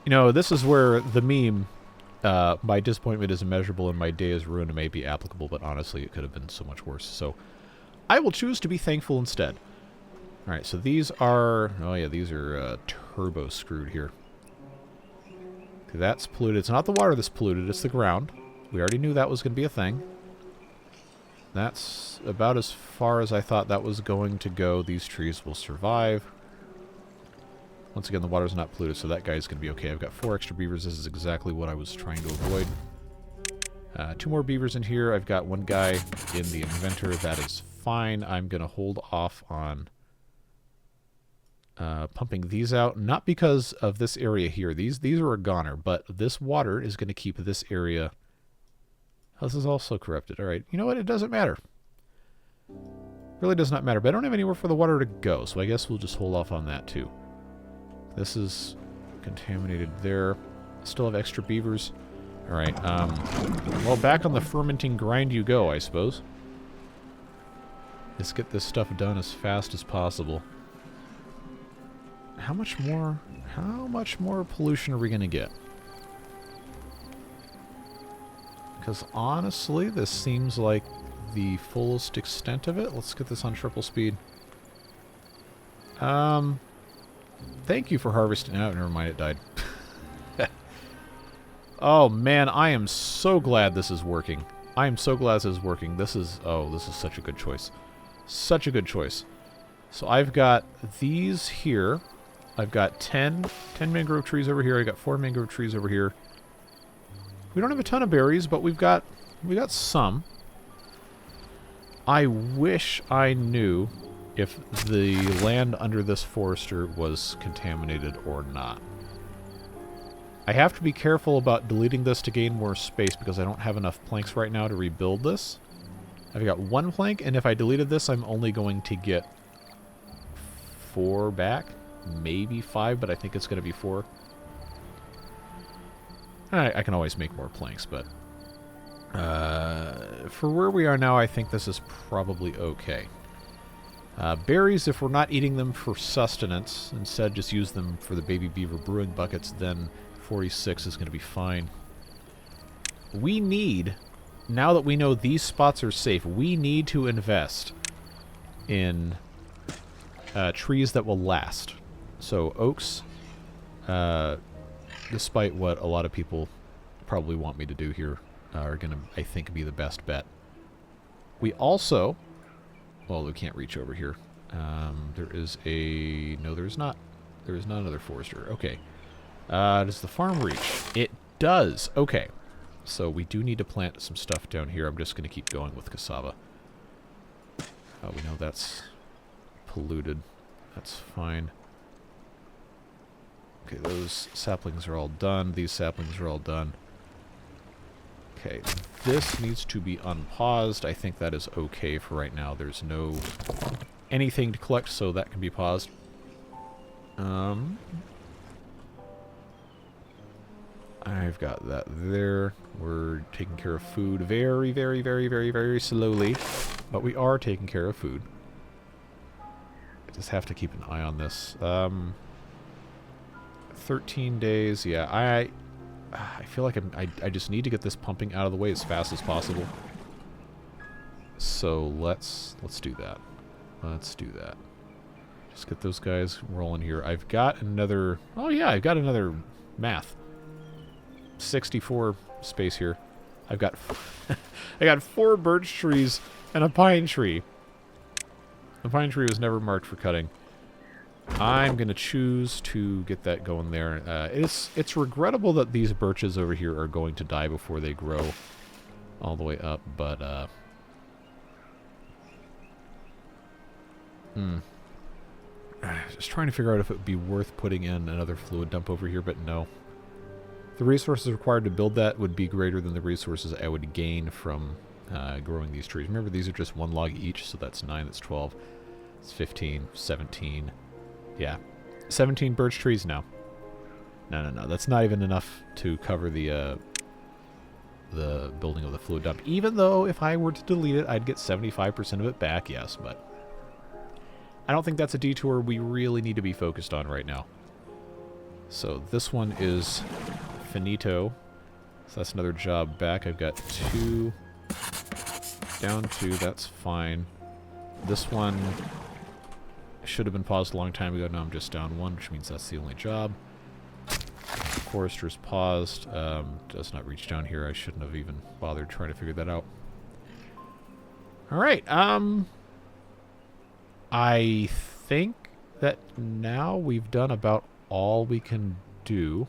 Speaker 1: you know, this is where the meme, my disappointment is immeasurable and my day is ruined, may be applicable, but honestly it could have been so much worse. So I will choose to be thankful instead. Alright, so these are, oh yeah, these are turbo screwed here. Okay, that's polluted. It's not the water that's polluted, it's the ground. We already knew that was going to be a thing. That's about as far as I thought that was going to go. These trees will survive. Once again, the water's not polluted, so that guy's going to be okay. I've got 4 extra beavers. This is exactly what I was trying to avoid. 2 more beavers in here. I've got 1 guy in the inventor. That is fine. I'm going to hold off on pumping these out. Not because of this area here. These are a goner, but this water is going to keep this area... Oh, this is also corrupted. Alright, you know what? It doesn't matter. Really does not matter. But I don't have anywhere for the water to go, so I guess we'll just hold off on that too. This is contaminated there. Still have extra beavers. Alright, well, back on the fermenting grind you go, I suppose. Let's get this stuff done as fast as possible. How much more pollution are we going to get? Because honestly, this seems like the fullest extent of it. Let's get this on triple speed. Thank you for harvesting. Oh, never mind, it died. Oh man, I am so glad this is working. I am so glad this is working. This is such a good choice. Such a good choice. So I've got these here. I've got 10 mangrove trees over here. I got 4 mangrove trees over here. We don't have a ton of berries, but we got some. I wish I knew if the land under this forester was contaminated or not. I have to be careful about deleting this to gain more space because I don't have enough planks right now to rebuild this. I've got 1 plank, and if I deleted this, I'm only going to get 4 back. Maybe 5, but I think it's going to be 4. I can always make more planks, but for where we are now, I think this is probably okay. Berries, if we're not eating them for sustenance, instead just use them for the baby beaver brewing buckets, then 46 is going to be fine. We need, now that we know these spots are safe, we need to invest in trees that will last. So oaks, despite what a lot of people probably want me to do here, are going to, I think, be the best bet. We also... Well, we can't reach over here. There is a... No, there is not. There is not another forester. Okay. Does the farm reach? It does. Okay. So we do need to plant some stuff down here. I'm just going to keep going with cassava. We know that's polluted. That's fine. Okay, those saplings are all done. These saplings are all done. Okay, this needs to be unpaused. I think that is okay for right now. There's no anything to collect, so that can be paused. I've got that there. We're taking care of food very, very, very, very, very slowly. But we are taking care of food. I just have to keep an eye on this. 13 days, yeah. I feel like I just need to get this pumping out of the way as fast as possible. So let's do that. Let's do that. Just get those guys rolling here. I've got another... Oh yeah, I've got another math. 64 space here. I've got... I got 4 birch trees and a pine tree. The pine tree was never marked for cutting. I'm going to choose to get that going there. It's regrettable that these birches over here are going to die before they grow all the way up, but... Just trying to figure out if it would be worth putting in another fluid dump over here, but no. The resources required to build that would be greater than the resources I would gain from growing these trees. Remember, these are just 1 log each, so that's 9, that's 12, it's 15, 17... Yeah, 17 birch trees now. No. That's not even enough to cover the building of the fluid dump. Even though if I were to delete it, I'd get 75% of it back, yes, but I don't think that's a detour we really need to be focused on right now. So this one is finito. So that's another job back. I've got 2, down 2, that's fine. This one... should have been paused a long time ago. Now I'm just down 1, which means that's the only job. Forester's paused. Does not reach down here. I shouldn't have even bothered trying to figure that out. Alright, I think that now we've done about all we can do.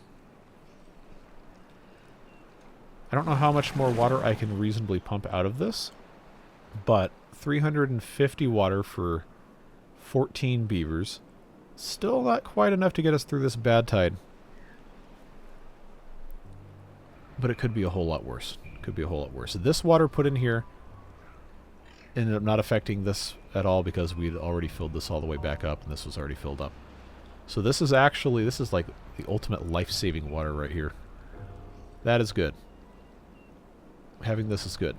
Speaker 1: I don't know how much more water I can reasonably pump out of this, but 350 water for 14 beavers. Still not quite enough to get us through this bad tide. But it could be a whole lot worse. Could be a whole lot worse. This water put in here ended up not affecting this at all because we'd already filled this all the way back up and this was already filled up. So this is actually, this is like the ultimate life-saving water right here. That is good. Having this is good.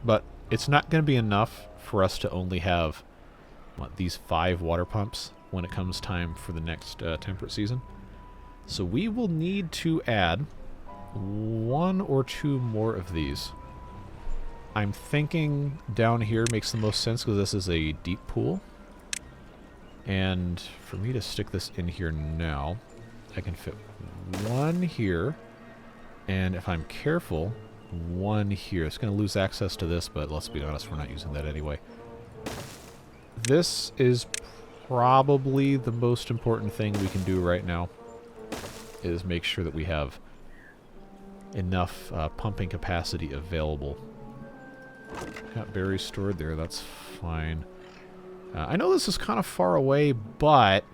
Speaker 1: But it's not going to be enough for us to only have these 5 water pumps when it comes time for the next temperate season. So we will need to add 1 or 2 more of these. I'm thinking down here makes the most sense because this is a deep pool. And for me to stick this in here now, I can fit 1 here. And if I'm careful, 1 here. It's going to lose access to this, but let's be honest, we're not using that anyway. This is probably the most important thing we can do right now, is make sure that we have enough pumping capacity available. Got berries stored there, that's fine. I know this is kind of far away, but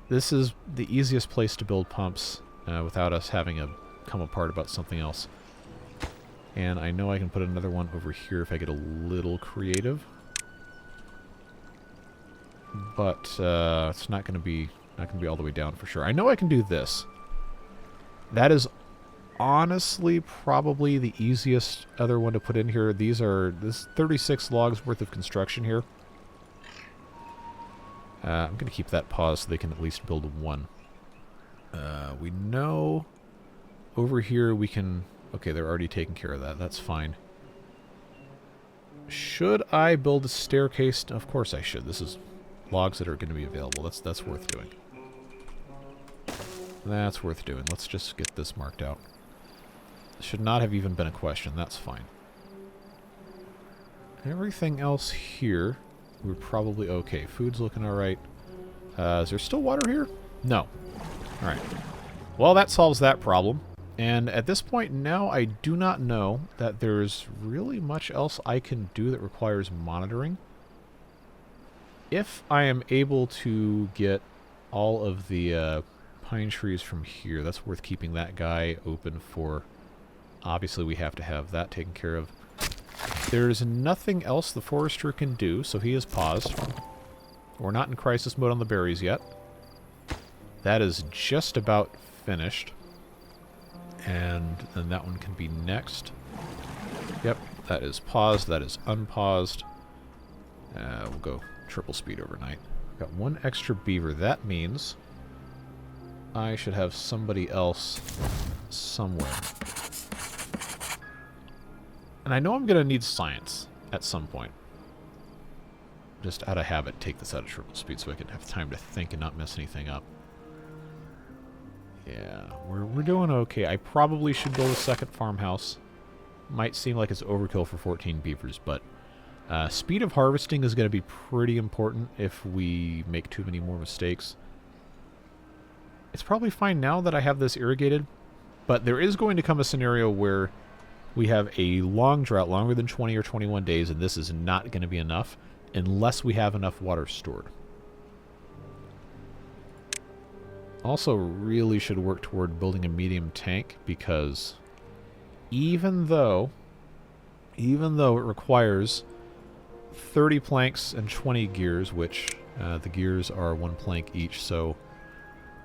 Speaker 1: this is the easiest place to build pumps without us having to come apart about something else. And I know I can put another one over here if I get a little creative. But it's not going to be all the way down for sure. I know I can do this. That is honestly probably the easiest other one to put in here. This 36 logs worth of construction here. I'm going to keep that paused so they can at least build 1. We know over here we can... Okay, they're already taking care of that. That's fine. Should I build a staircase? Of course I should. This is logs that are going to be available. That's worth doing. That's worth doing. Let's just get this marked out. Should not have even been a question. That's fine. Everything else here, we're probably okay. Food's looking alright. Is there still water here? No. Alright. Well, that solves that problem. And at this point now, I do not know that there's really much else I can do that requires monitoring. If I am able to get all of the pine trees from here, that's worth keeping that guy open for. Obviously, we have to have that taken care of. There's nothing else the forester can do, so he is paused. We're not in crisis mode on the berries yet. That is just about finished. And then that one can be next. Yep, that is paused, that is unpaused. We'll go triple speed overnight. Got one extra beaver. That means I should have somebody else somewhere. And I know I'm going to need science at some point. Just out of habit, take this out of triple speed so I can have time to think and not mess anything up. Yeah, we're doing okay. I probably should build a second farmhouse. Might seem like it's overkill for 14 beavers, but speed of harvesting is going to be pretty important if we make too many more mistakes. It's probably fine now that I have this irrigated, but there is going to come a scenario where we have a long drought, longer than 20 or 21 days, and this is not going to be enough unless we have enough water stored. Also really should work toward building a medium tank, because even though it requires 30 planks and 20 gears, which the gears are 1 plank each, so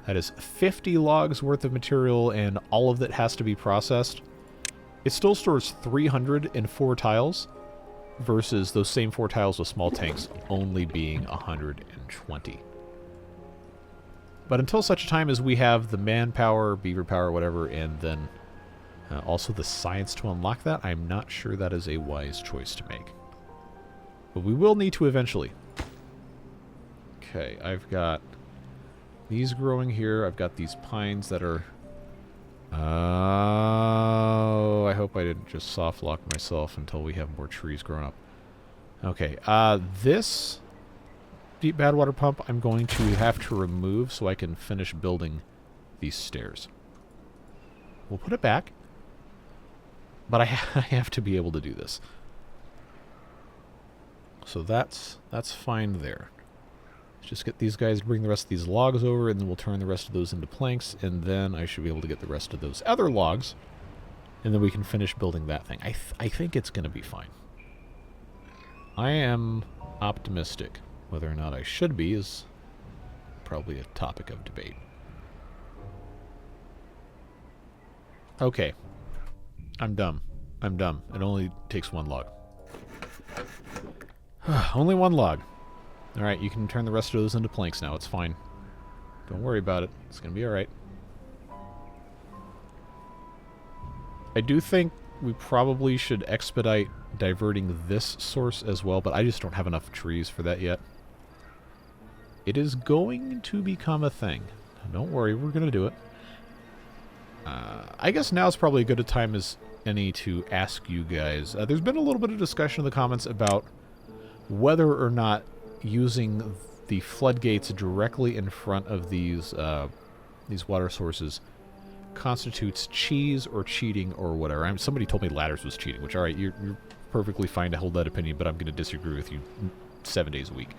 Speaker 1: that is 50 logs worth of material, and all of that has to be processed. It still stores 304 tiles versus those same 4 tiles with small tanks only being 120. But until such a time as we have the manpower, beaver power, whatever, and then also the science to unlock that, I'm not sure that is a wise choice to make. But we will need to eventually. Okay, I've got these growing here. I've got these pines that are... Oh, I hope I didn't just soft lock myself until we have more trees growing up. Okay, this deep bad water pump I'm going to have to remove so I can finish building these stairs. We'll put it back, but I have to be able to do this. So that's fine there. Let's just get these guys to bring the rest of these logs over, and then we'll turn the rest of those into planks, and then I should be able to get the rest of those other logs, and then we can finish building that thing. I think it's going to be fine. I am optimistic. Whether or not I should be is probably a topic of debate. Okay. I'm dumb. I'm dumb. It only takes 1 log. Only 1 log. Alright, you can turn the rest of those into planks now. It's fine. Don't worry about it. It's going to be alright. I do think we probably should expedite diverting this source as well, but I just don't have enough trees for that yet. It is going to become a thing. Don't worry, we're going to do it. I guess now is probably as good a time as any to ask you guys. There's been a little bit of discussion in the comments about whether or not using the floodgates directly in front of these water sources constitutes cheese or cheating or whatever. Somebody told me ladders was cheating, which, alright, you're perfectly fine to hold that opinion, but I'm going to disagree with you 7 days a week.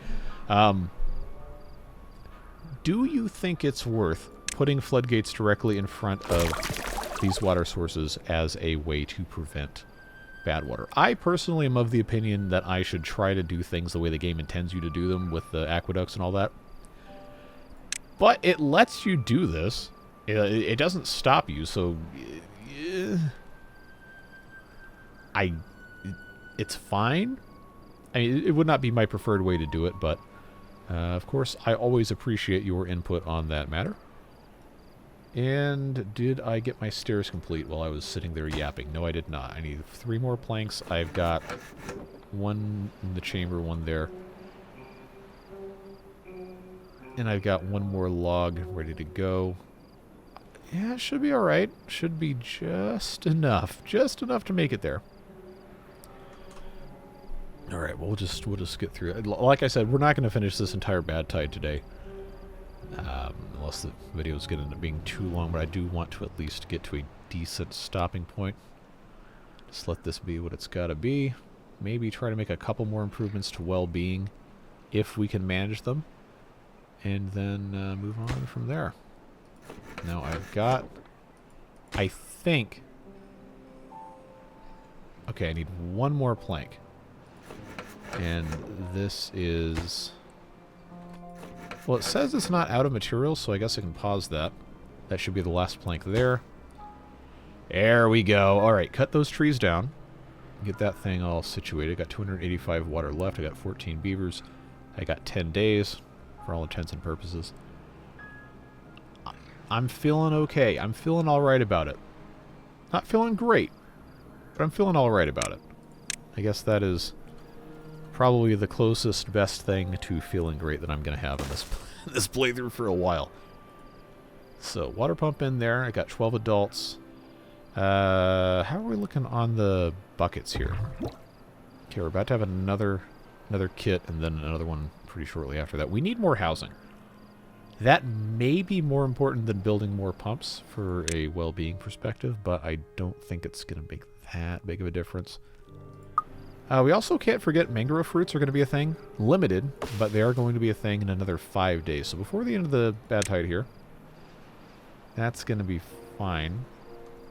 Speaker 1: Do you think it's worth putting floodgates directly in front of these water sources as a way to prevent bad water? I personally am of the opinion that I should try to do things the way the game intends you to do them with the aqueducts and all that. But it lets you do this. It doesn't stop you, so... It's fine. I mean, it would not be my preferred way to do it, but... of course, I always appreciate your input on that matter. And did I get my stairs complete while I was sitting there yapping? No, I did not. I need 3 more planks. I've got 1 in the chamber, 1 there. And I've got 1 more log ready to go. Yeah, it should be alright. Should be just enough. Just enough to make it there. Alright, well, we'll just get through it. Like I said, we're not going to finish this entire bad tide today. Unless the videos get into being too long, but I do want to at least get to a decent stopping point. Just let this be what it's got to be. Maybe try to make a couple more improvements to well-being, if we can manage them. And then move on from there. Now I've got... I think... Okay, I need 1 more plank. And this is... Well, it says it's not out of material, so I guess I can pause that. That should be the last plank there. There we go. All right, cut those trees down. Get that thing all situated. Got 285 water left. I got 14 beavers. I got 10 days for all intents and purposes. I'm feeling okay. I'm feeling all right about it. Not feeling great, but I'm feeling all right about it. I guess that is probably the closest, best thing to feeling great that I'm going to have in this playthrough for a while. So, water pump in there. I got 12 adults. How are we looking on the buckets here? Okay, we're about to have another kit and then another one pretty shortly after that. We need more housing. That may be more important than building more pumps for a well-being perspective, but I don't think it's going to make that big of a difference. We also can't forget mangrove fruits are going to be a thing. Limited, but they are going to be a thing in another 5 days. So before the end of the bad tide here, that's going to be fine.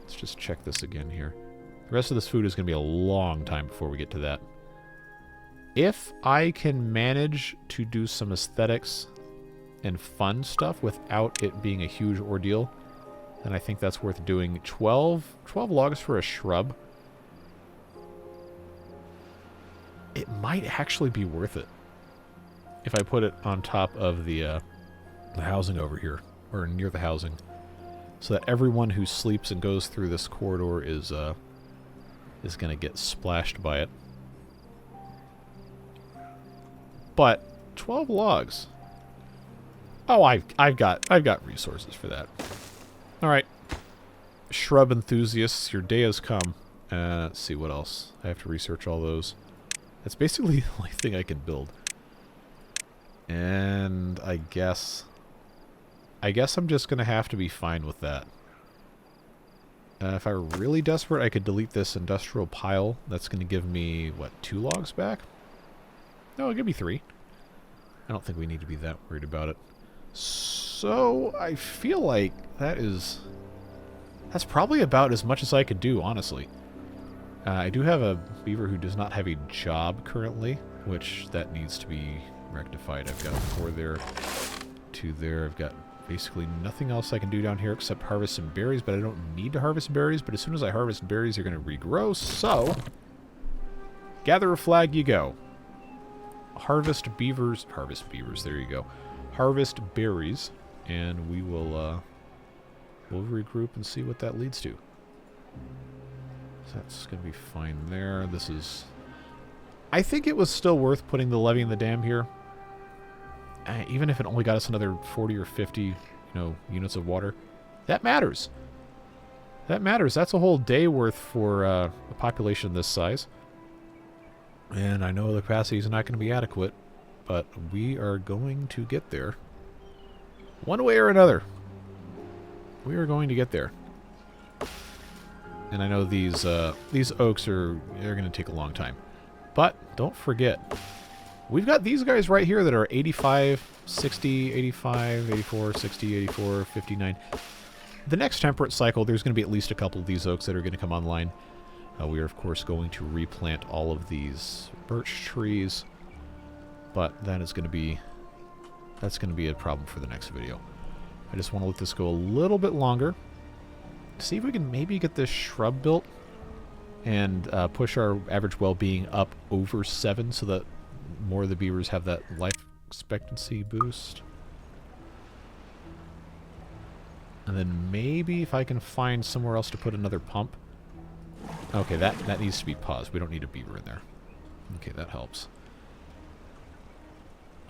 Speaker 1: Let's just check this again here. The rest of this food is going to be a long time before we get to that. If I can manage to do some aesthetics and fun stuff without it being a huge ordeal, then I think that's worth doing. 12 logs for a shrub. It might actually be worth it if I put it on top of the housing over here, or near the housing, so that everyone who sleeps and goes through this corridor is going to get splashed by it. But 12 logs. Oh, I've got resources for that. All right, shrub enthusiasts, your day has come. Let's see what else. I have to research all those. That's basically the only thing I can build. And I guess I'm just gonna have to be fine with that. If I were really desperate, I could delete this industrial pile. That's gonna give me what, 2 logs back? No, it'll give me 3. I don't think we need to be that worried about it. So, I feel like that's probably about as much as I could do, honestly. I do have a beaver who does not have a job currently, which that needs to be rectified. I've got 4 there, 2 there. I've got basically nothing else I can do down here except harvest some berries, but I don't need to harvest berries. But as soon as I harvest berries, they're going to regrow, so gather a flag you go. Harvest beavers, there you go. Harvest berries, and we will we'll regroup and see what that leads to. So that's going to be fine there. This is... I think it was still worth putting the levee in the dam here. Even if it only got us another 40 or 50, units of water. That matters. That matters. That's a whole day worth for a population this size. And I know the capacity is not going to be adequate, but we are going to get there. One way or another. We are going to get there. And I know these oaks they're going to take a long time. But don't forget, we've got these guys right here that are 85, 60, 85, 84, 60, 84, 59. The next temperate cycle, there's going to be at least a couple of these oaks that are going to come online. We are, of course, going to replant all of these birch trees. But that's going to be a problem for the next video. I just want to let this go a little bit longer. See if we can maybe get this shrub built and push our average well-being up over 7 so that more of the beavers have that life expectancy boost. And then maybe if I can find somewhere else to put another pump. Okay, that needs to be paused. We don't need a beaver in there. Okay, that helps.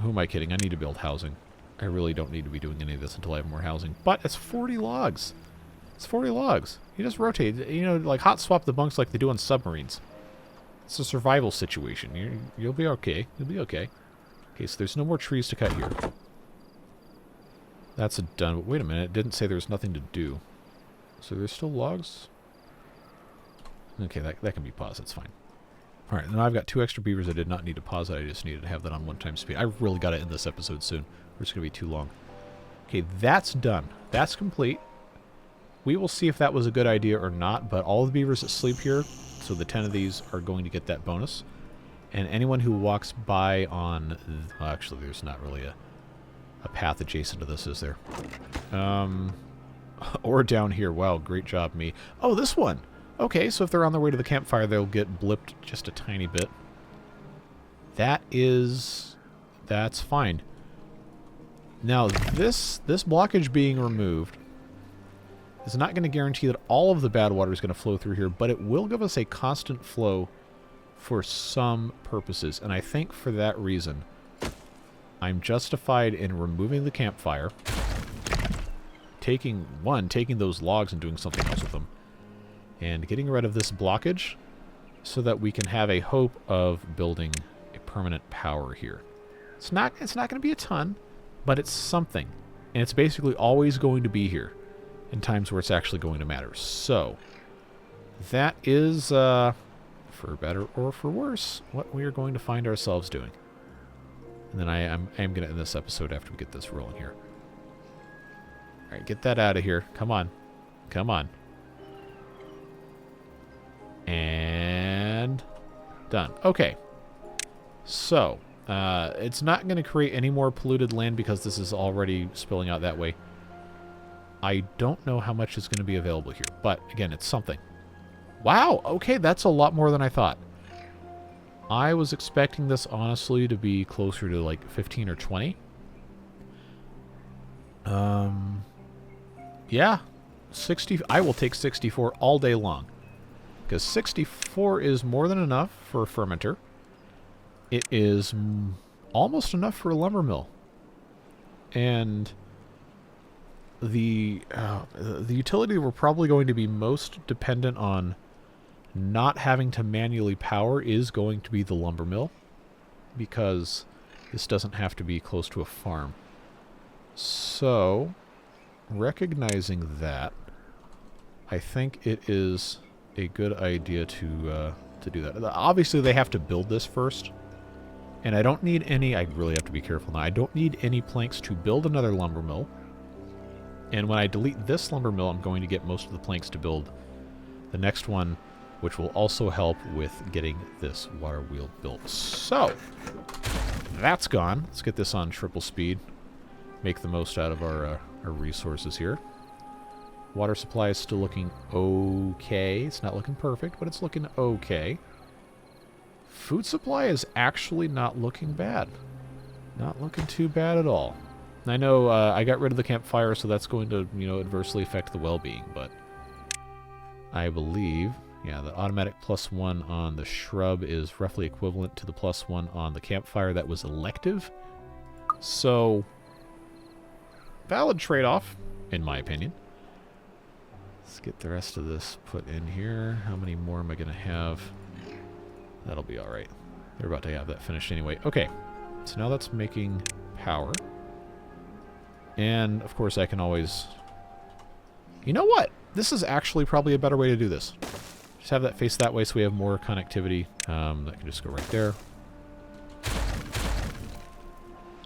Speaker 1: Who am I kidding? I need to build housing. I really don't need to be doing any of this until I have more housing. But it's 40 logs. It's 40 logs. You just rotate. Like hot swap the bunks like they do on submarines. It's a survival situation. You'll be okay. You'll be okay. Okay, so there's no more trees to cut here. That's done. But wait a minute. It didn't say there was nothing to do. So there's still logs? Okay, that can be paused. That's fine. Alright, now I've got 2 extra beavers. I did not need to pause it. I just needed to have that on 1x speed. I really got to end this episode soon. Or it's going to be too long. Okay, that's done. That's complete. We will see if that was a good idea or not, but all the beavers that sleep here, so the 10 of these are going to get that bonus. And anyone who walks by on... Well, actually, there's not really a path adjacent to this, is there? Or down here. Wow, great job, me. Oh, this one! Okay, so if they're on their way to the campfire, they'll get blipped just a tiny bit. That's fine. Now, this blockage being removed is not going to guarantee that all of the bad water is going to flow through here, but it will give us a constant flow for some purposes. And I think for that reason, I'm justified in removing the campfire, taking those logs and doing something else with them, and getting rid of this blockage so that we can have a hope of building a permanent power here. It's not going to be a ton, but it's something. And it's basically always going to be here in times where it's actually going to matter. So, that is, for better or for worse, what we are going to find ourselves doing. And then I am going to end this episode after we get this rolling here. Alright, get that out of here. Come on. Come on. And done. Okay. So, it's not going to create any more polluted land because this is already spilling out that way. I don't know how much is going to be available here, but again, it's something. Wow, okay, that's a lot more than I thought. I was expecting this, honestly, to be closer to like 15 or 20. Yeah, 60. I will take 64 all day long. Because 64 is more than enough for a fermenter. It is almost enough for a lumber mill. And the utility we're probably going to be most dependent on not having to manually power is going to be the lumber mill, because this doesn't have to be close to a farm. So, recognizing that, I think it is a good idea to do that. Obviously, they have to build this first, and I don't need any. I really have to be careful now. I don't need any planks to build another lumber mill. And when I delete this lumber mill, I'm going to get most of the planks to build the next one, which will also help with getting this water wheel built. So, that's gone. Let's get this on triple speed. Make the most out of our resources here. Water supply is still looking okay. It's not looking perfect, but it's looking okay. Food supply is actually not looking bad. Not looking too bad at all. I know I got rid of the campfire, so that's going to, adversely affect the well-being, but I believe, yeah, the automatic +1 on the shrub is roughly equivalent to the +1 on the campfire that was elective. So, valid trade-off, in my opinion. Let's get the rest of this put in here. How many more am I going to have? That'll be alright. They're about to have that finished anyway. Okay, so now that's making power. And, of course, I can always... You know what? This is actually probably a better way to do this. Just have that face that way so we have more connectivity. That can just go right there.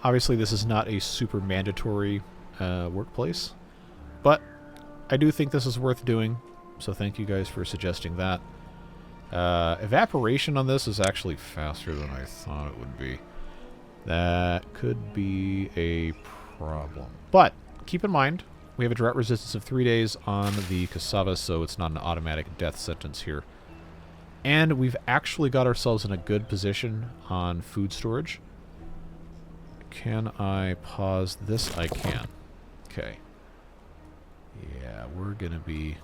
Speaker 1: Obviously, this is not a super mandatory workplace. But I do think this is worth doing. So thank you guys for suggesting that. Evaporation on this is actually faster than I thought it would be. That could be a problem. But keep in mind, we have a drought resistance of 3 days on the cassava, so it's not an automatic death sentence here. And we've actually got ourselves in a good position on food storage. Can I pause this? I can. Okay. Yeah, we're gonna be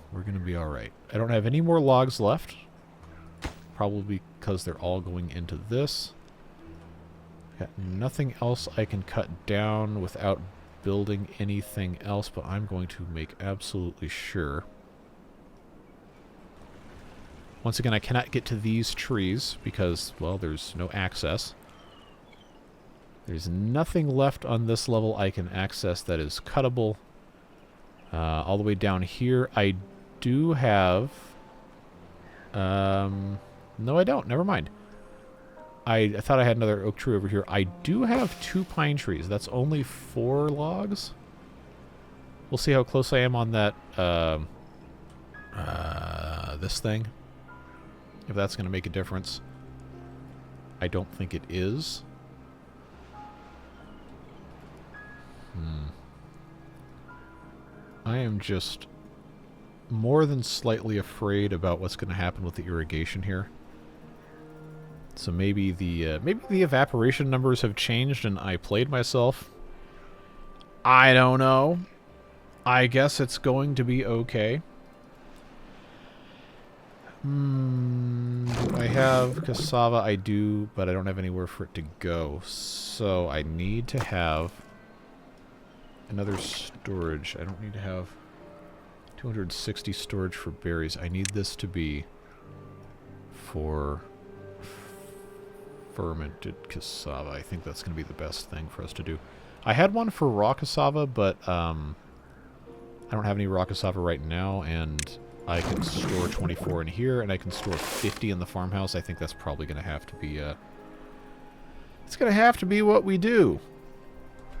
Speaker 1: all right. I don't have any more logs left, probably because they're all going into this. Got nothing else I can cut down without building anything else, but I'm going to make absolutely sure. Once again, I cannot get to these trees because, well, there's no access. There's nothing left on this level I can access that is cuttable. All the way down here, I do have... no, I don't. Never mind. I thought I had another oak tree over here. I do have 2 pine trees. That's only 4 logs. We'll see how close I am on that, this thing. If that's going to make a difference. I don't think it is. I am just more than slightly afraid about what's going to happen with the irrigation here. So maybe the evaporation numbers have changed and I played myself. I don't know. I guess it's going to be okay. Do I have cassava? I do, but I don't have anywhere for it to go. So I need to have another storage. I don't need to have 260 storage for berries. I need this to be for fermented cassava. I think that's going to be the best thing for us to do. I had one for raw cassava, but I don't have any raw cassava right now, and I can store 24 in here, and I can store 50 in the farmhouse. I think that's probably going to have to be, it's going to have to be what we do.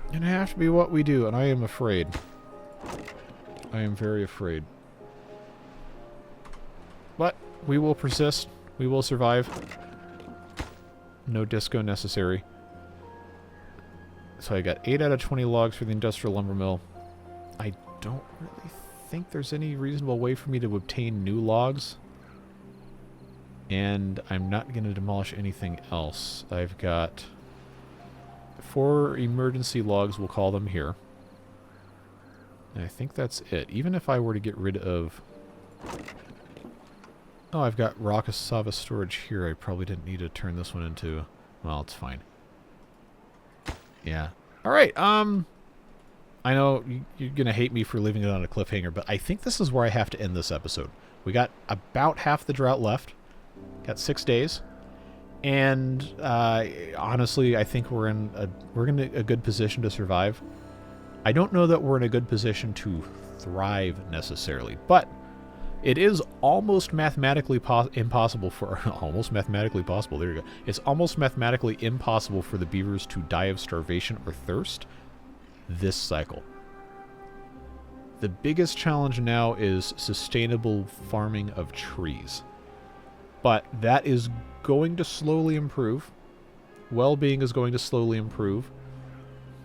Speaker 1: Going to have to be what we do, and I am afraid. I am very afraid. But we will persist. We will survive. No disco necessary. So I got 8 out of 20 logs for the industrial lumber mill. I don't really think there's any reasonable way for me to obtain new logs. And I'm not going to demolish anything else. I've got 4 emergency logs, we'll call them here. And I think that's it. Even if I were to get rid of... Oh, I've got raw cassava storage here. I probably didn't need to turn this one into... Well, it's fine. Yeah. Alright, I know you're going to hate me for leaving it on a cliffhanger, but I think this is where I have to end this episode. We got about half the drought left. Got 6 days. And honestly, I think we're in a good position to survive. I don't know that we're in a good position to thrive necessarily, but it is almost mathematically impossible for... almost mathematically possible, there you go. It's almost mathematically impossible for the beavers to die of starvation or thirst this cycle. The biggest challenge now is sustainable farming of trees. But that is going to slowly improve. Well-being is going to slowly improve.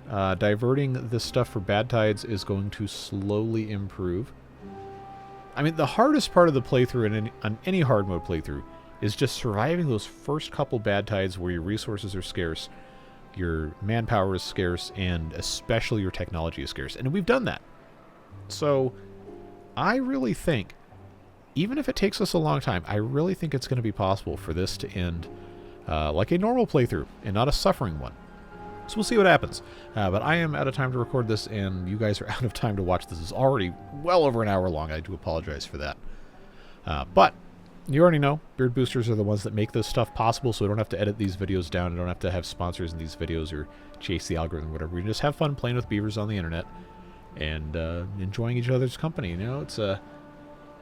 Speaker 1: Diverting this stuff for bad tides is going to slowly improve. I mean, the hardest part of the playthrough on any hard mode playthrough is just surviving those first couple bad tides where your resources are scarce, your manpower is scarce, and especially your technology is scarce. And we've done that. So I really think, even if it takes us a long time, I really think it's going to be possible for this to end like a normal playthrough and not a suffering one. So we'll see what happens. But I am out of time to record this, and you guys are out of time to watch this. It's already well over an hour long. I do apologize for that. But you already know, Beard Boosters are the ones that make this stuff possible, so we don't have to edit these videos down. I don't have to have sponsors in these videos or chase the algorithm or whatever. We can just have fun playing with beavers on the internet and enjoying each other's company. You know, it's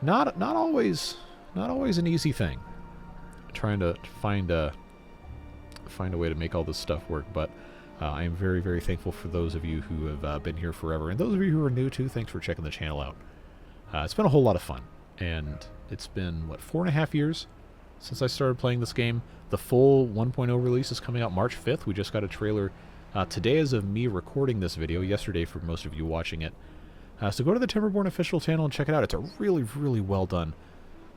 Speaker 1: not always an easy thing. Trying to find a way to make all this stuff work, but I am very, very thankful for those of you who have been here forever. And those of you who are new, too, thanks for checking the channel out. It's been a whole lot of fun. And it's been, what, 4.5 years since I started playing this game. The full 1.0 release is coming out March 5th. We just got a trailer today as of me recording this video, yesterday for most of you watching it. So go to the Timberborn official channel and check it out. It's a really, really well done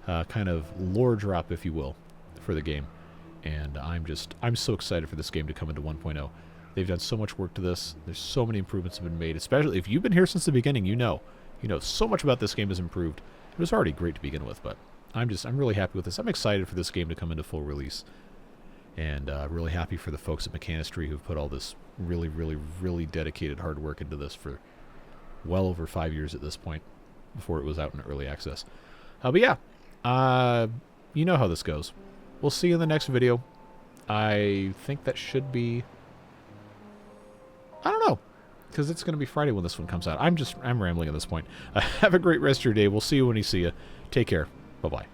Speaker 1: kind of lore drop, if you will, for the game. And I'm so excited for this game to come into 1.0. They've done so much work to this. There's so many improvements have been made, especially if you've been here since the beginning, you know so much about this game has improved. It was already great to begin with, but I'm really happy with this. I'm excited for this game to come into full release. And really happy for the folks at Mechanistry who've put all this really, really, really dedicated hard work into this for well over 5 years at this point, before it was out in early access. But yeah, you know how this goes. We'll see you in the next video. I think that should be... I don't know, because it's going to be Friday when this one comes out. I'm rambling at this point. Have a great rest of your day. We'll see you when you see you. Take care. Bye-bye.